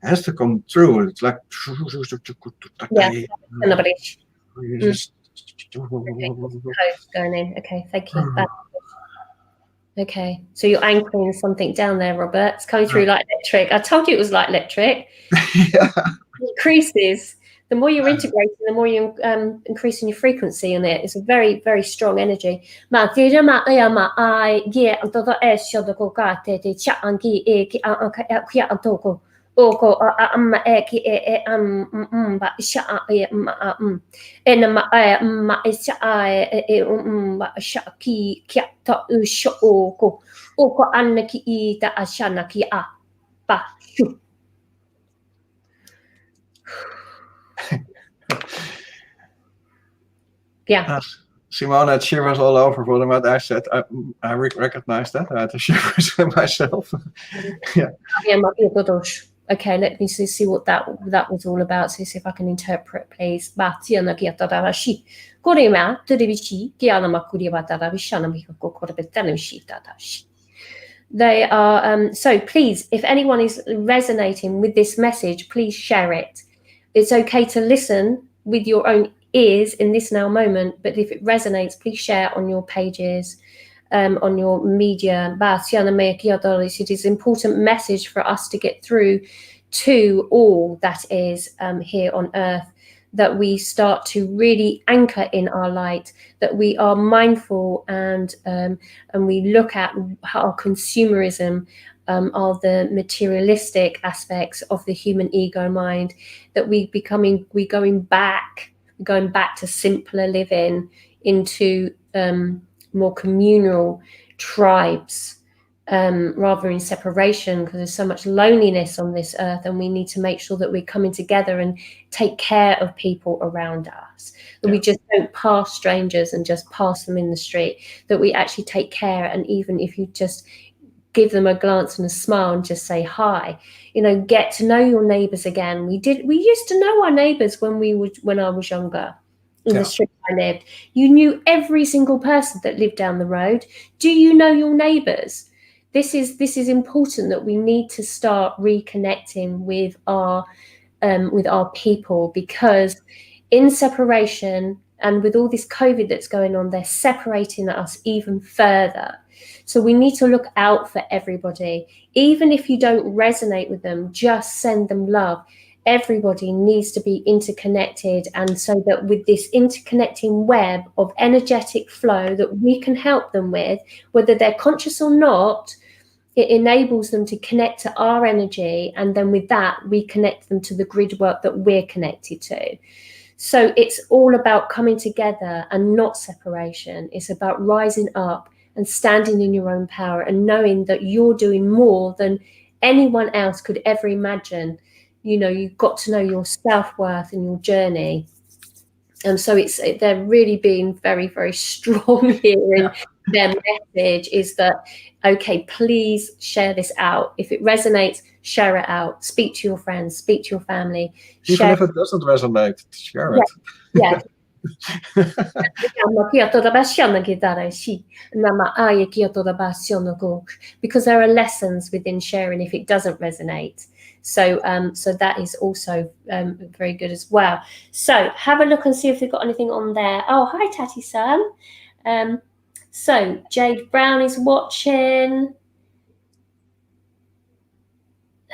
has to come through. It's like going in. Okay, thank you. Okay, so you're anchoring something down there, Robert. It's coming through like electric. I told you it was like electric. Yeah. It increases. The more you're integrating, the more you're increasing your frequency in it. It's a very, very strong energy. Yeah. Simone had shivers all over for what I said. I recognized that. I had the shivers myself. Yeah. Okay, let me see what that was all about. So see if I can interpret, please. They are so please, if anyone is resonating with this message, please share it. It's okay to listen with your own ears in this now moment, but if it resonates, please share on your pages, on your media. It is an important message for us to get through to all that is here on earth, that we start to really anchor in our light, that we are mindful and we look at how our consumerism are the materialistic aspects of the human ego mind, that we're going back to simpler living, into more communal tribes, rather in separation, because there's so much loneliness on this earth, and we need to make sure that we're coming together and take care of people around us, that we just don't pass strangers and just pass them in the street, that we actually take care. And even if you just give them a glance and a smile and just say hi, get to know your neighbors again. We used to know our neighbors when I was younger. In the street I lived, you knew every single person that lived down the road. Do you know your neighbors? This is important, that we need to start reconnecting with our people, because in separation and with all this COVID that's going on, they're separating us even further. So we need to look out for everybody. Even if you don't resonate with them, just send them love. Everybody needs to be interconnected, and so that with this interconnecting web of energetic flow that we can help them with, whether they're conscious or not, it enables them to connect to our energy, and then with that we connect them to the grid work that we're connected to. So it's all about coming together and not separation. It's about rising up and standing in your own power and knowing that you're doing more than anyone else could ever imagine. You know, you've got to know your self-worth and your journey. And so they're really being very, very strong here in their message is that, okay, please share this out. If it resonates, share it out. Speak to your friends, speak to your family. Even if it doesn't resonate, share it. Yeah. Because there are lessons within sharing if it doesn't resonate. So so that is also very good as well. So have a look and see if they've got anything on there. Oh, hi Tati-san. So Jade Brown is watching.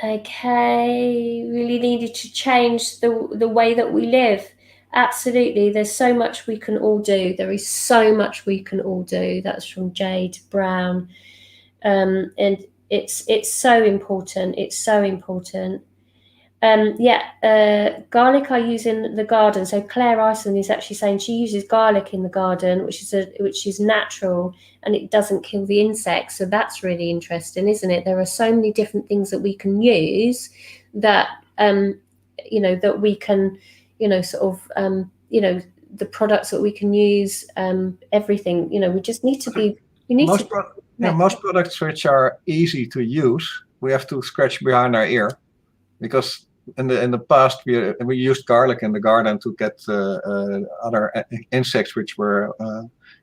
Okay, really needed to change the way that we live. Absolutely, there's so much we can all do. There is so much we can all do. That's from Jade Brown, and it's so important. It's so important. Garlic I use in the garden. So Claire Iceland is actually saying she uses garlic in the garden, which is natural and it doesn't kill the insects. So that's really interesting, isn't it? There are so many different things that we can use that that we can, the products that we can use, everything. We just need to be. Most products which are easy to use, we have to scratch behind our ear, because in the past we used garlic in the garden to get other insects which were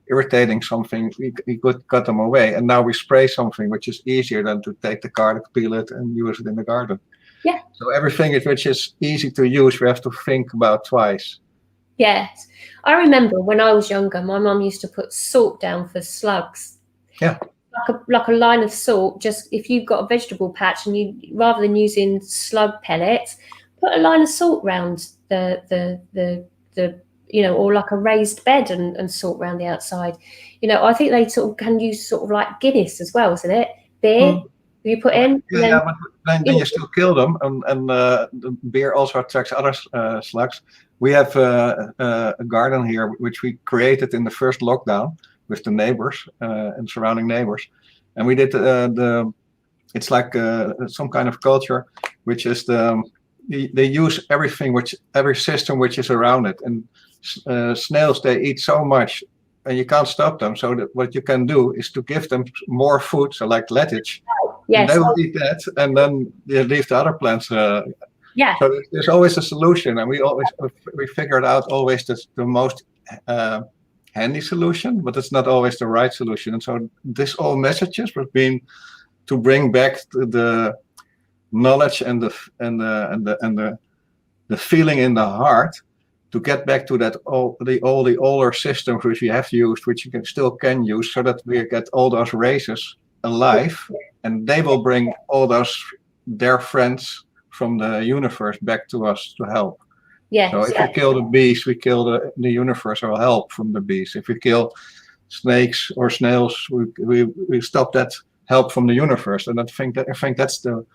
irritating something. We could cut them away, and now we spray something which is easier than to take the garlic, peel it, and use it in the garden. Yeah. So everything which is easy to use, we have to think about twice. Yes, I remember when I was younger, my mum used to put salt down for slugs. Yeah. Like a line of salt. Just if you've got a vegetable patch and you, rather than using slug pellets, put a line of salt round the or like a raised bed and salt around the outside. I think they sort of can use sort of like Guinness as well, isn't it? Beer you put in. But then you still kill them, and the beer also attracts other slugs. We have a garden here which we created in the first lockdown with the neighbors and surrounding neighbors, and we did it's like some kind of culture, which is they use every system which is around it, and snails, they eat so much and you can't stop them. So what you can do is to give them more food, so like lettuce. Yes. And they will eat that, and then you leave the other plants. So there's always a solution, and we figured out always the most handy solution, but it's not always the right solution. And so this all messages was being to bring back the knowledge and the feeling in the heart, to get back to that all the older systems which we have used, which you still can use, so that we get all those races alive, and they will bring all their friends from the universe back to us to help. Yes, so if we kill the bees, we kill the universe or help from the bees. If we kill snakes or snails, we stop that help from the universe. And I think that's the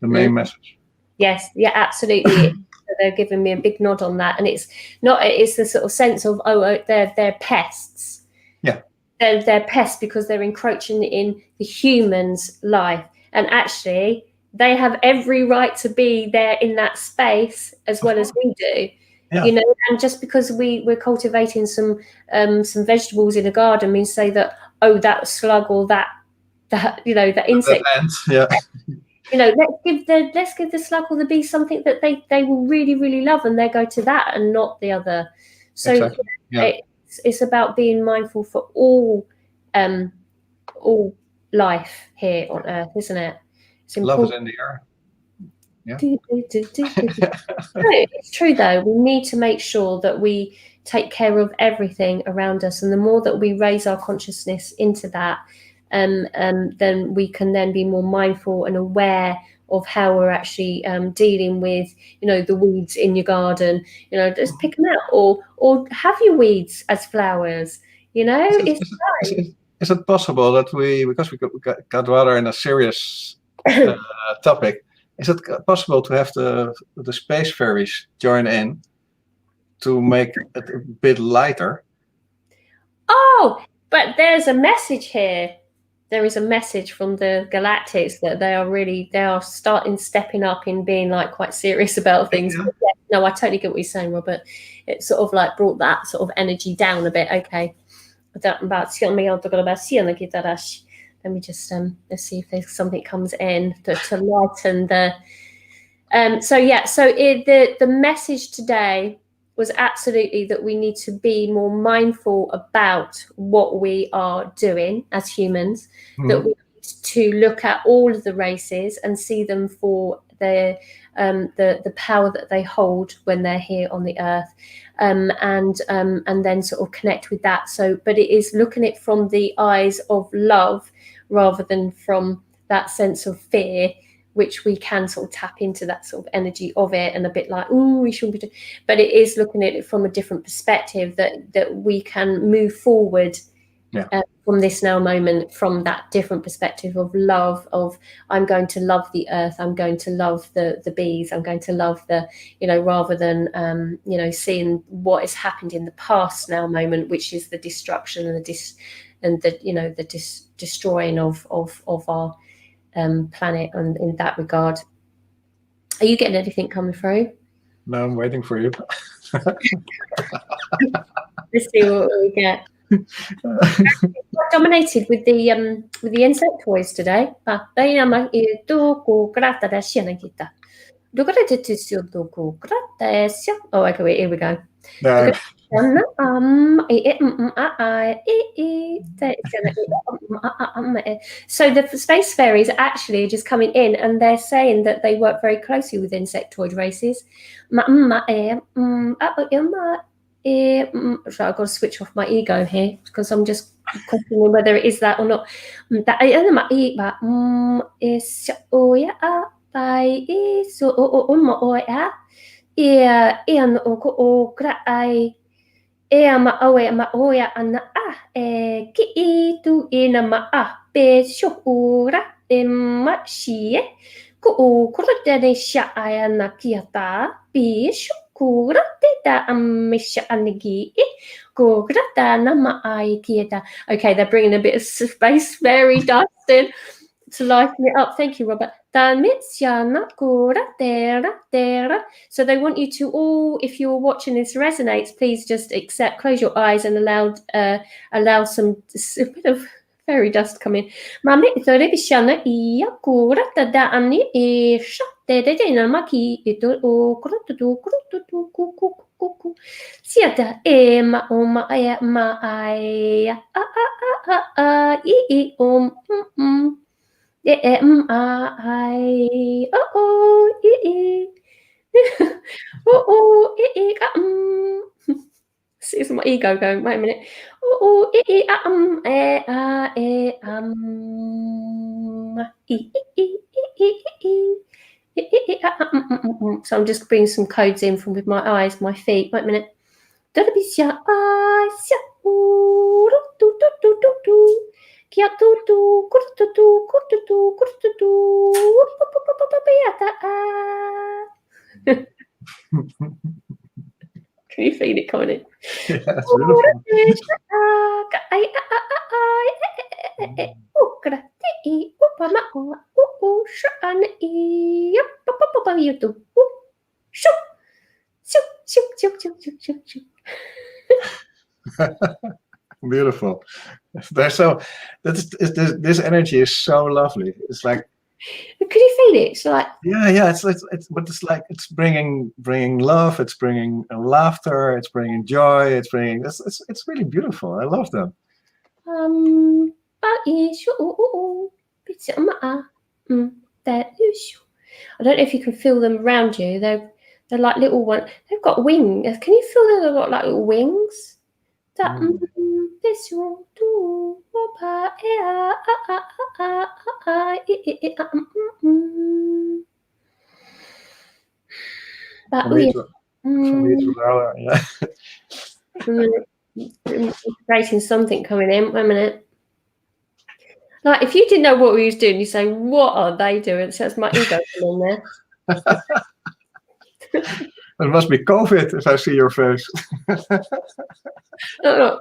main message. Yes, yeah, absolutely. They're giving me a big nod on that, and it's the sort of sense of they're pests. Yeah, they're pests because they're encroaching in the human's life, and actually they have every right to be there in that space as well as we do. Yeah. And just because we're cultivating some vegetables in a garden means say that that slug or that insect. That ant, yeah. Let's give the slug or the bee something that they will really, really love, and they go to that and not the other. So exactly. It's about being mindful for all life here on Earth, isn't it? Love is in the air. Yeah. It's true though. We need to make sure that we take care of everything around us, and the more that we raise our consciousness into that, then we can then be more mindful and aware of how we're actually dealing with the weeds in your garden. Just pick them out, or have your weeds as flowers. It's is it possible that because we got rather in a serious topic, is it possible to have the space fairies join in to make it a bit lighter? Oh, but there's a message here. There is a message from the Galactics that they are stepping up in being like quite serious about things. Yeah. Yeah, no, I totally get what you're saying, Robert. It sort of like brought that sort of energy down a bit. Okay. Let me just let's see if there's something comes in to lighten the the message today was absolutely that we need to be more mindful about what we are doing as humans, that we need to look at all of the races and see them for the power that they hold when they're here on the earth, and then sort of connect with that. So, but it is looking at it from the eyes of love rather than from that sense of fear, which we can sort of tap into that sort of energy of it, and a bit like, oh, we shouldn't be doing. But it is looking at it from a different perspective that we can move forward from this now moment, from that different perspective of love, of I'm going to love the earth, I'm going to love the bees, I'm going to love the, rather than, seeing what has happened in the past now moment, which is the destruction and the destroying of our planet, and in that regard. Are you getting anything coming through? No, I'm waiting for you. Let's see what we get. Dominated with the insectoids today. Oh, okay, wait, here we go. No. So the space fairies actually are just coming in, and they're saying that they work very closely with insectoid races. So I've got to switch off my ego here because I'm just questioning whether it is that or not. Ki tu ina pe shokura shie ku kurate sha ayana kiata pe shokura da amisha anigi kurata nama ai kieta. Okay, they're bringing a bit of space fairy dust in to lighten it up. Thank you, Robert. So they want you to all, if you're watching this resonates, please just close your eyes and allow some a bit of fairy dust come in. Siata ma oma aya ma ai See, it's my ego going, wait a minute. So I'm just bringing some codes in from with my eyes, my feet. Wait a minute. Can you feel it coming in? Yeah, that's beautiful. Beautiful. This energy is so lovely. It's like, can you feel it? It's like, yeah. It's bringing love. It's bringing laughter. It's bringing joy. It's really beautiful. I love them. I don't know if you can feel them around you. They're like little ones. They've got wings. Can you feel that they've got like little wings? Creating something coming in. Wait a minute. Like, if you didn't know what we was doing, you say, what are they doing? So that's my ego in there. It must be COVID if I see your face. Oh,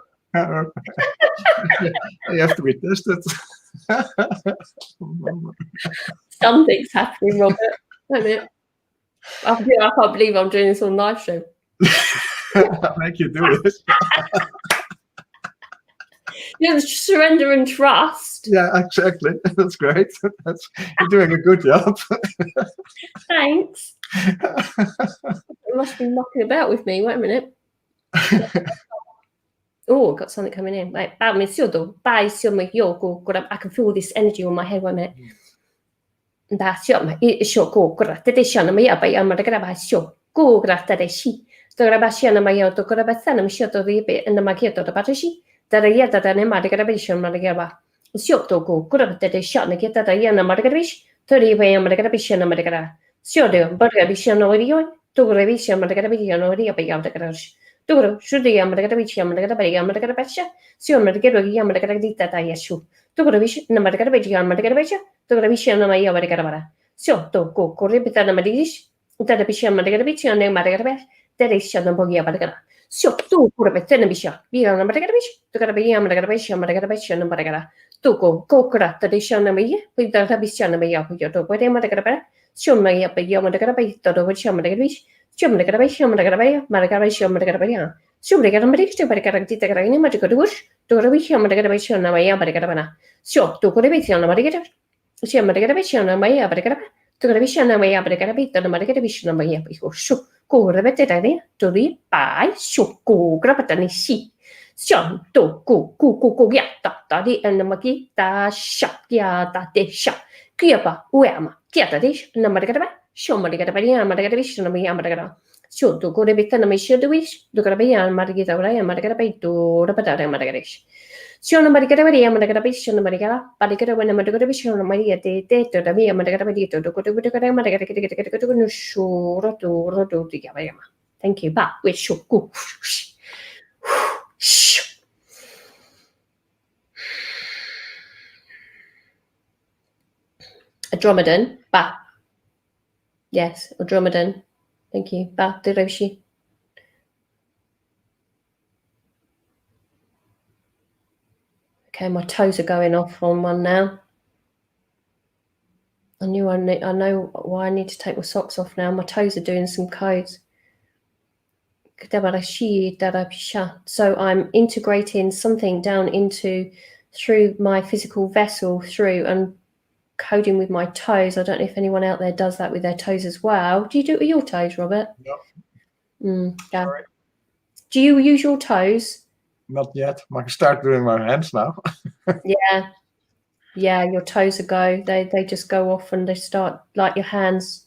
You have to be tested. something's happening, Robert. Isn't it? I can't believe I'm doing this on live show. I'll make you do it. Surrender and trust. Yeah, exactly. That's great. You're doing a good job. Thanks. You must be mucking about with me. Wait a minute. Oh, I've got something coming in. Wait, I can feel this energy on my head. Wait a minute. Thank you. Ba, a dromaden. Ba. Yes, a dromaden. Thank you. Ba, Diroshi. Okay, my toes are going off on one now. I know why I need to take my socks off now. My toes are doing some codes. So I'm integrating something down through my physical vessel and coding with my toes. I don't know if anyone out there does that with their toes as well. Do you do it with your toes, Robert? No. Yeah. Sorry. Do you use your toes? Not yet. I can start doing my hands now. Yeah, your toes go. They just go off and they start like your hands.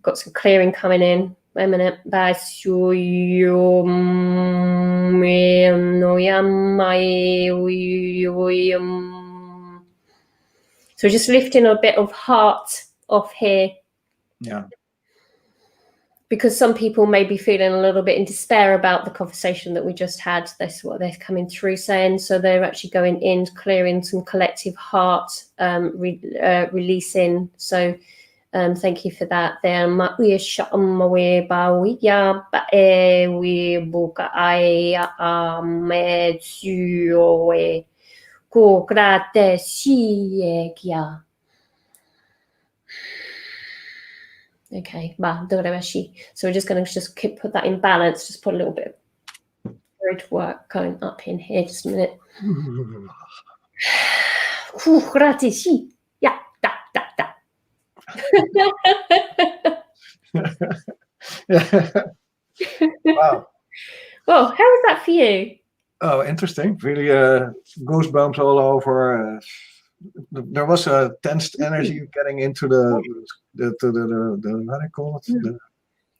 Got some clearing coming in. Wait a minute. So just lifting a bit of heart off here. Yeah. Because some people may be feeling a little bit in despair about the conversation that we just had. That's what they're coming through saying. So they're actually going in, clearing some collective heart, releasing. So thank you for that. Okay, so we're just going to put that in balance. Just put a little bit of grid work going up in here. Just a minute. Wow. Well, how was that for you? Oh, interesting. Really goosebumps all over. There was a tensed energy getting into the what do you call it? The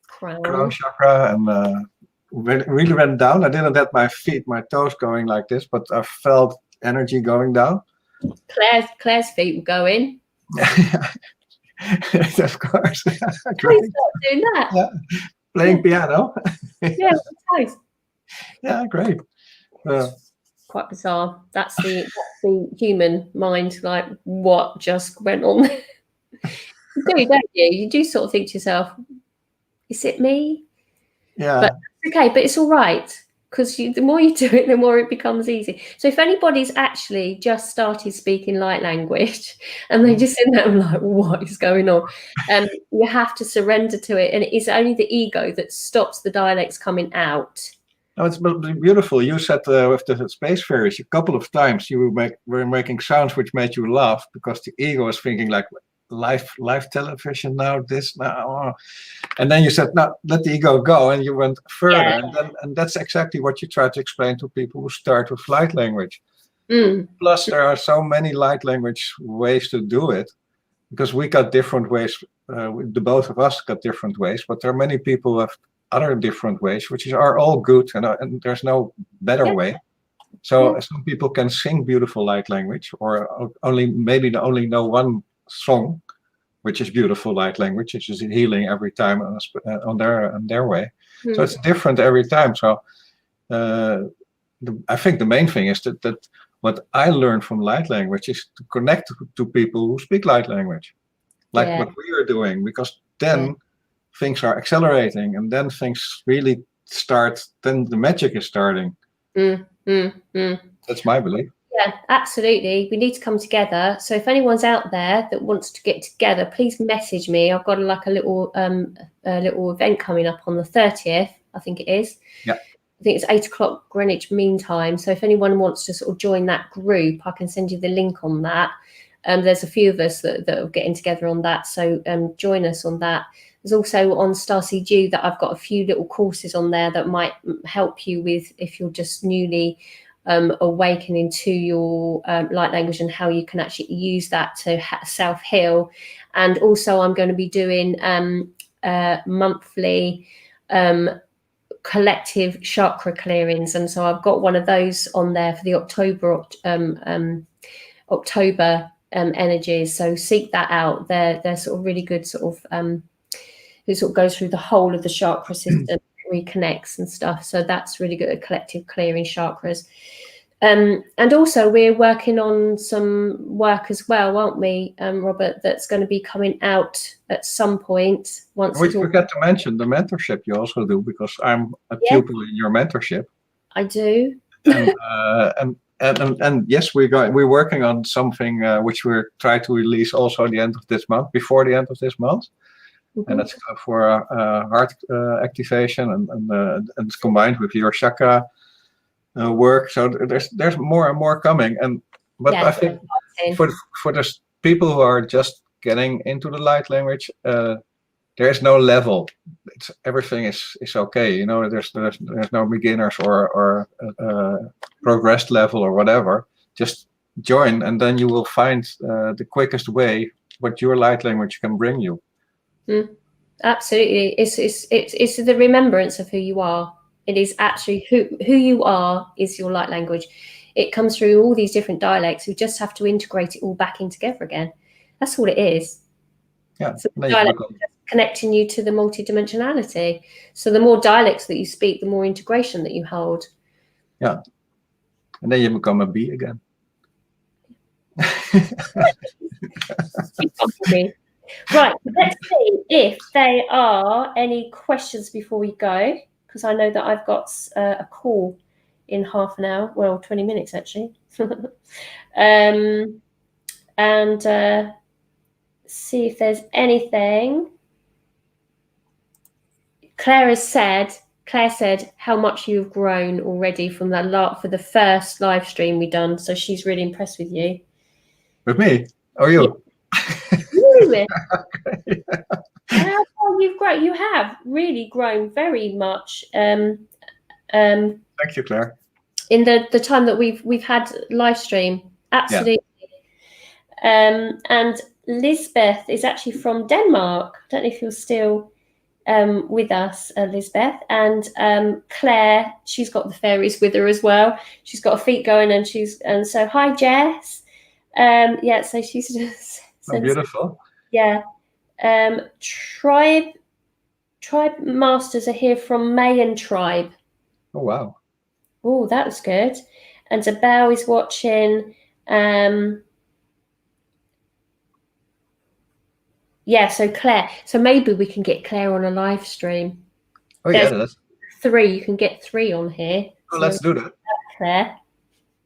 crown Crown. chakra, and really went down. I didn't have my toes going like this, but I felt energy going down. Claire's feet were going. Of course. Great. Start doing that. Yeah. Playing piano. Yeah, nice. Yeah, great. Quite bizarre. That's the human mind. Like, what just went on? You do, don't you? You do sort of think to yourself, is it me? Yeah. But it's okay, but it's all right, because the more you do it, the more it becomes easy. So if anybody's actually just started speaking light language and they just sit there and like, what is going on? You have to surrender to it. And it is only the ego that stops the dialects coming out. Oh, it's beautiful. You said with the space fairies a couple of times you were making sounds which made you laugh because the ego was thinking like live television now, this now, and then you said no, let the ego go, and you went further, and that's exactly what you try to explain to people who start with light language. Plus, there are so many light language ways to do it because we got different ways. The both of us got different ways, but there are many people who have other different ways, which are all good, and there's no better way. So some people can sing beautiful light language, or maybe only know one song, which is beautiful light language, which is healing every time on their way. So it's different every time. So I think the main thing is that what I learned from light language is to connect to people who speak light language, like what we are doing, because then things are accelerating, and then things really start. Then the magic is starting. That's my belief. Yeah, absolutely. We need to come together. So if anyone's out there that wants to get together, please message me. I've got a little event coming up on the 30th, I think it is. Yeah. I think it's 8 o'clock Greenwich Mean Time. So if anyone wants to sort of join that group, I can send you the link on that. There's a few of us that are getting together on that. So join us on that. There's also on Starseed U that I've got a few little courses on there that might help you with if you're just newly awakening to your light language and how you can actually use that to self-heal. And also I'm going to be doing monthly collective chakra clearings, and so I've got one of those on there for the October energies. So seek that out. They're sort of really good, sort of it sort of goes through the whole of the chakra system, reconnects and stuff. So that's really good at collective clearing chakras. And also we're working on some work as well, aren't we, Robert, that's going to be coming out at some point. We forgot to mention the mentorship you also do, because I'm a pupil in your mentorship. I do. And yes, we're working on something which we're trying to release also at the end of this month, before the end of this month. And that's for heart activation, and it's combined with your chakra work. So there's more and more coming. But I think for the people who are just getting into the light language, there is no level. Everything is okay. You know, there's no beginners or progressed level or whatever. Just join, and then you will find the quickest way what your light language can bring you. Absolutely. It's the remembrance of who you are. It is actually who you are is your light language. It comes through all these different dialects. You just have to integrate it all back in together again. That's all it is. Yeah. So the dialect is just connecting you to the multidimensionality. So the more dialects that you speak, the more integration that you hold. Yeah. And then you become a bee again. Right, let's see if there are any questions before we go, because I know that I've got a call in half an hour, well, 20 minutes actually. And see if there's anything. Claire said how much you've grown already from that for the first live stream we done. So she's really impressed with you. With me? Or you? doing? How you've grown? You have really grown very much. Thank you, Claire. In the time that we've had live stream, absolutely. Yeah. And Lisbeth is actually from Denmark. I don't know if you're still with us, Lisbeth. And Claire, she's got the fairies with her as well. She's got her feet going, and so hi, Jess. Yeah, so she's just beautiful. Yeah. Tribe Masters are here from Mayan Tribe. Oh wow. Oh, that was good. And Zabel is watching. Yeah, so Claire. So maybe we can get Claire on a live stream. Oh yeah, that's 3. You can get 3 on here. Oh, so let's do that. Claire.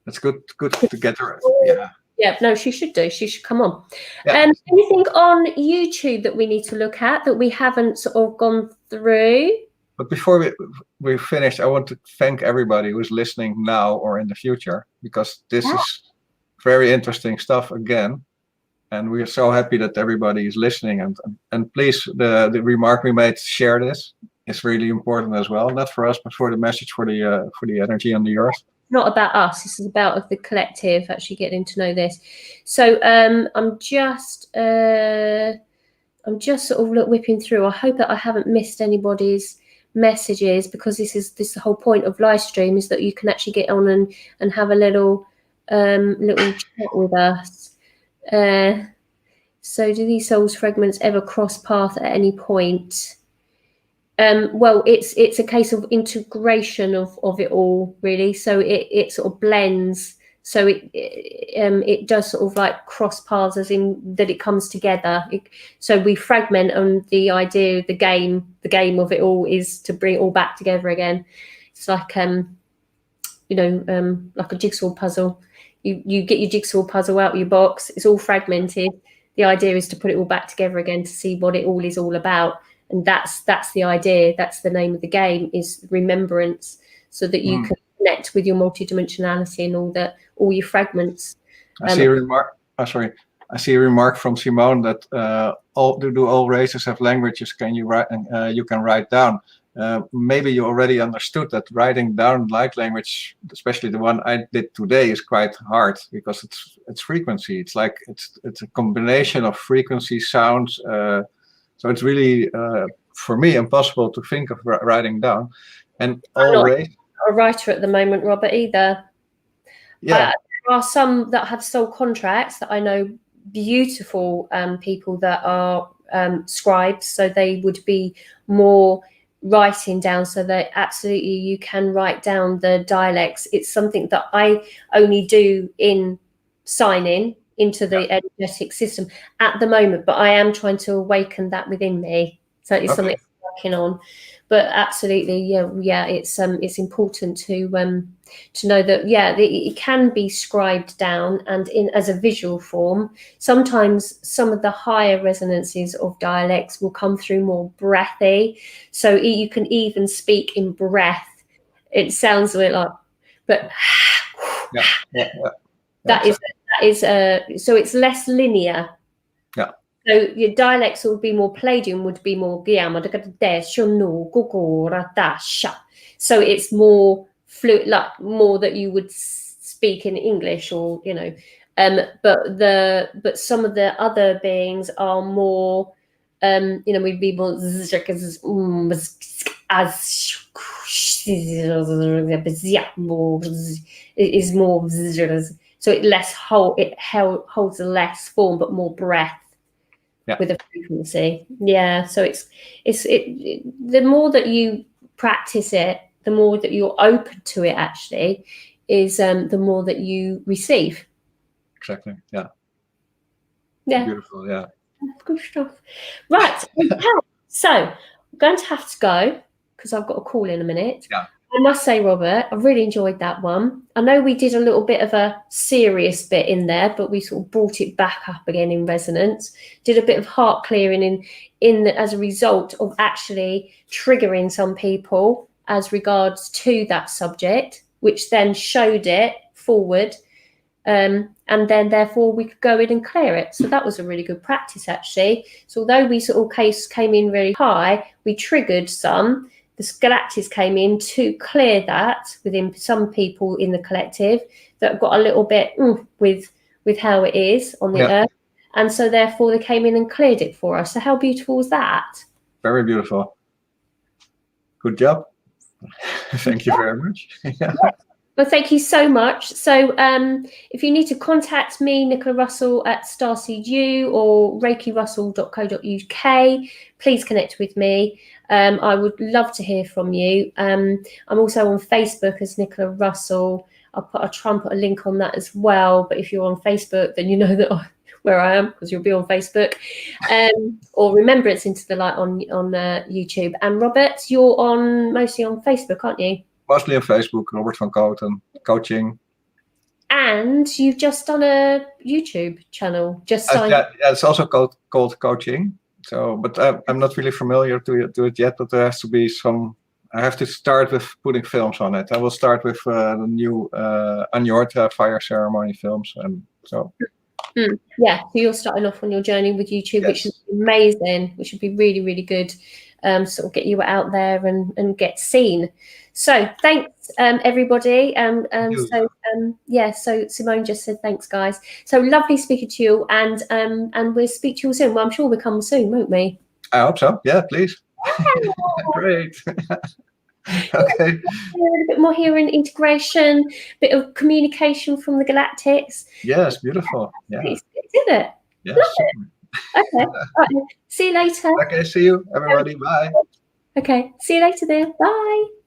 That's good to get her. Yeah. Yeah, no, she should do. She should come on. Yeah. Anything on YouTube that we need to look at that we haven't sort of gone through? But before we finish, I want to thank everybody who's listening now or in the future, because this is very interesting stuff again. And we are so happy that everybody is listening. And please, the remark we made, share this. It's really important as well, not for us, but for the message for the energy on the earth. Not about us. This is about the collective actually getting to know this. So I'm just sort of whipping through. I hope that I haven't missed anybody's messages, because this is the whole point of live stream, is that you can actually get on and have a little chat with us. So do these souls fragments ever cross path at any point? Well, it's a case of integration of it all, really. So it sort of blends. So it does sort of like cross paths, as in that it comes together. So we fragment, and the idea, the game of it all is to bring it all back together again. It's like like a jigsaw puzzle. You get your jigsaw puzzle out of your box. It's all fragmented. The idea is to put it all back together again to see what it all is all about. And that's the idea. That's the name of the game, is remembrance, so that you can connect with your multidimensionality and all your fragments. I see a remark. I see a remark from Simone that all races have languages. Can you write? You can write down. Maybe you already understood that writing down light language, especially the one I did today, is quite hard, because it's frequency. It's like it's a combination of frequency, sounds. So it's really, for me, impossible to think of writing down. And always, I'm not a writer at the moment, Robert, either. Yeah, there are some that have soul contracts that I know, beautiful people that are scribes, so they would be more writing down, so that absolutely you can write down the dialects. It's something that I only do in signing into the energetic system at the moment, but I am trying to awaken that within me. So it's something I'm working on. But absolutely, yeah, it's important to know that it can be scribed down and in as a visual form. Sometimes some of the higher resonances of dialects will come through more breathy, so you can even speak in breath. It sounds a bit like, but that is so it's less linear. Yeah. So your dialects would be more, Palladium would be more. So it's more fluid, like more that you would speak in English, or but some of the other beings are more we'd be more is more, so it holds less form but more breath. With a frequency. So it's the more that you practice it, the more that you're open to it, actually, is the more that you receive. Exactly. Yeah. Beautiful. Yeah. Good stuff. Right. So I'm going to have to go, because I've got a call in a minute. Yeah. I must say, Robert, I really enjoyed that one. I know we did a little bit of a serious bit in there, but we sort of brought it back up again in resonance. Did a bit of heart clearing as a result of actually triggering some people as regards to that subject, which then showed it forward and then therefore we could go in and clear it. So that was a really good practice, actually. So although we sort of came in really high, we triggered some. The galactics came in to clear that within some people in the collective that got a little bit with how it is on the earth. And so therefore they came in and cleared it for us. So how beautiful was that? Very beautiful. Good job. Thank you very much. Well, thank you so much. So if you need to contact me, Nicola Russell at StarseedU or reikirussell.co.uk, please connect with me. I would love to hear from you. I'm also on Facebook as Nicola Russell. I'll try and put a link on that as well. But if you're on Facebook, then you know that where I am, because you'll be on Facebook. Or Remembrance Into the Light on YouTube. And Robert, you're mostly on Facebook, aren't you? Mostly on Facebook, Robert van Kooten, coaching. And you've just done a YouTube channel. Yeah, it's also called coaching. So, but I'm not really familiar to it yet. But there has to be some. I have to start with putting films on it. I will start with the new Anjorta fire ceremony films, and so. Yeah, so you're starting off on your journey with YouTube, which is amazing, which would be really, really good. Sort of get you out there and get seen. So thanks, everybody. So Simone just said thanks, guys. So lovely speaking to you, and we'll speak to you soon. Well, I'm sure we'll come soon, won't we? I hope so. Yeah, please. Great. Okay. A bit more here in integration, bit of communication from the galactics. Yes, beautiful. Yeah. Isn't it? Yes. Okay. Right. See you later. Okay, see you, everybody. Bye. Okay. See you later then. Bye.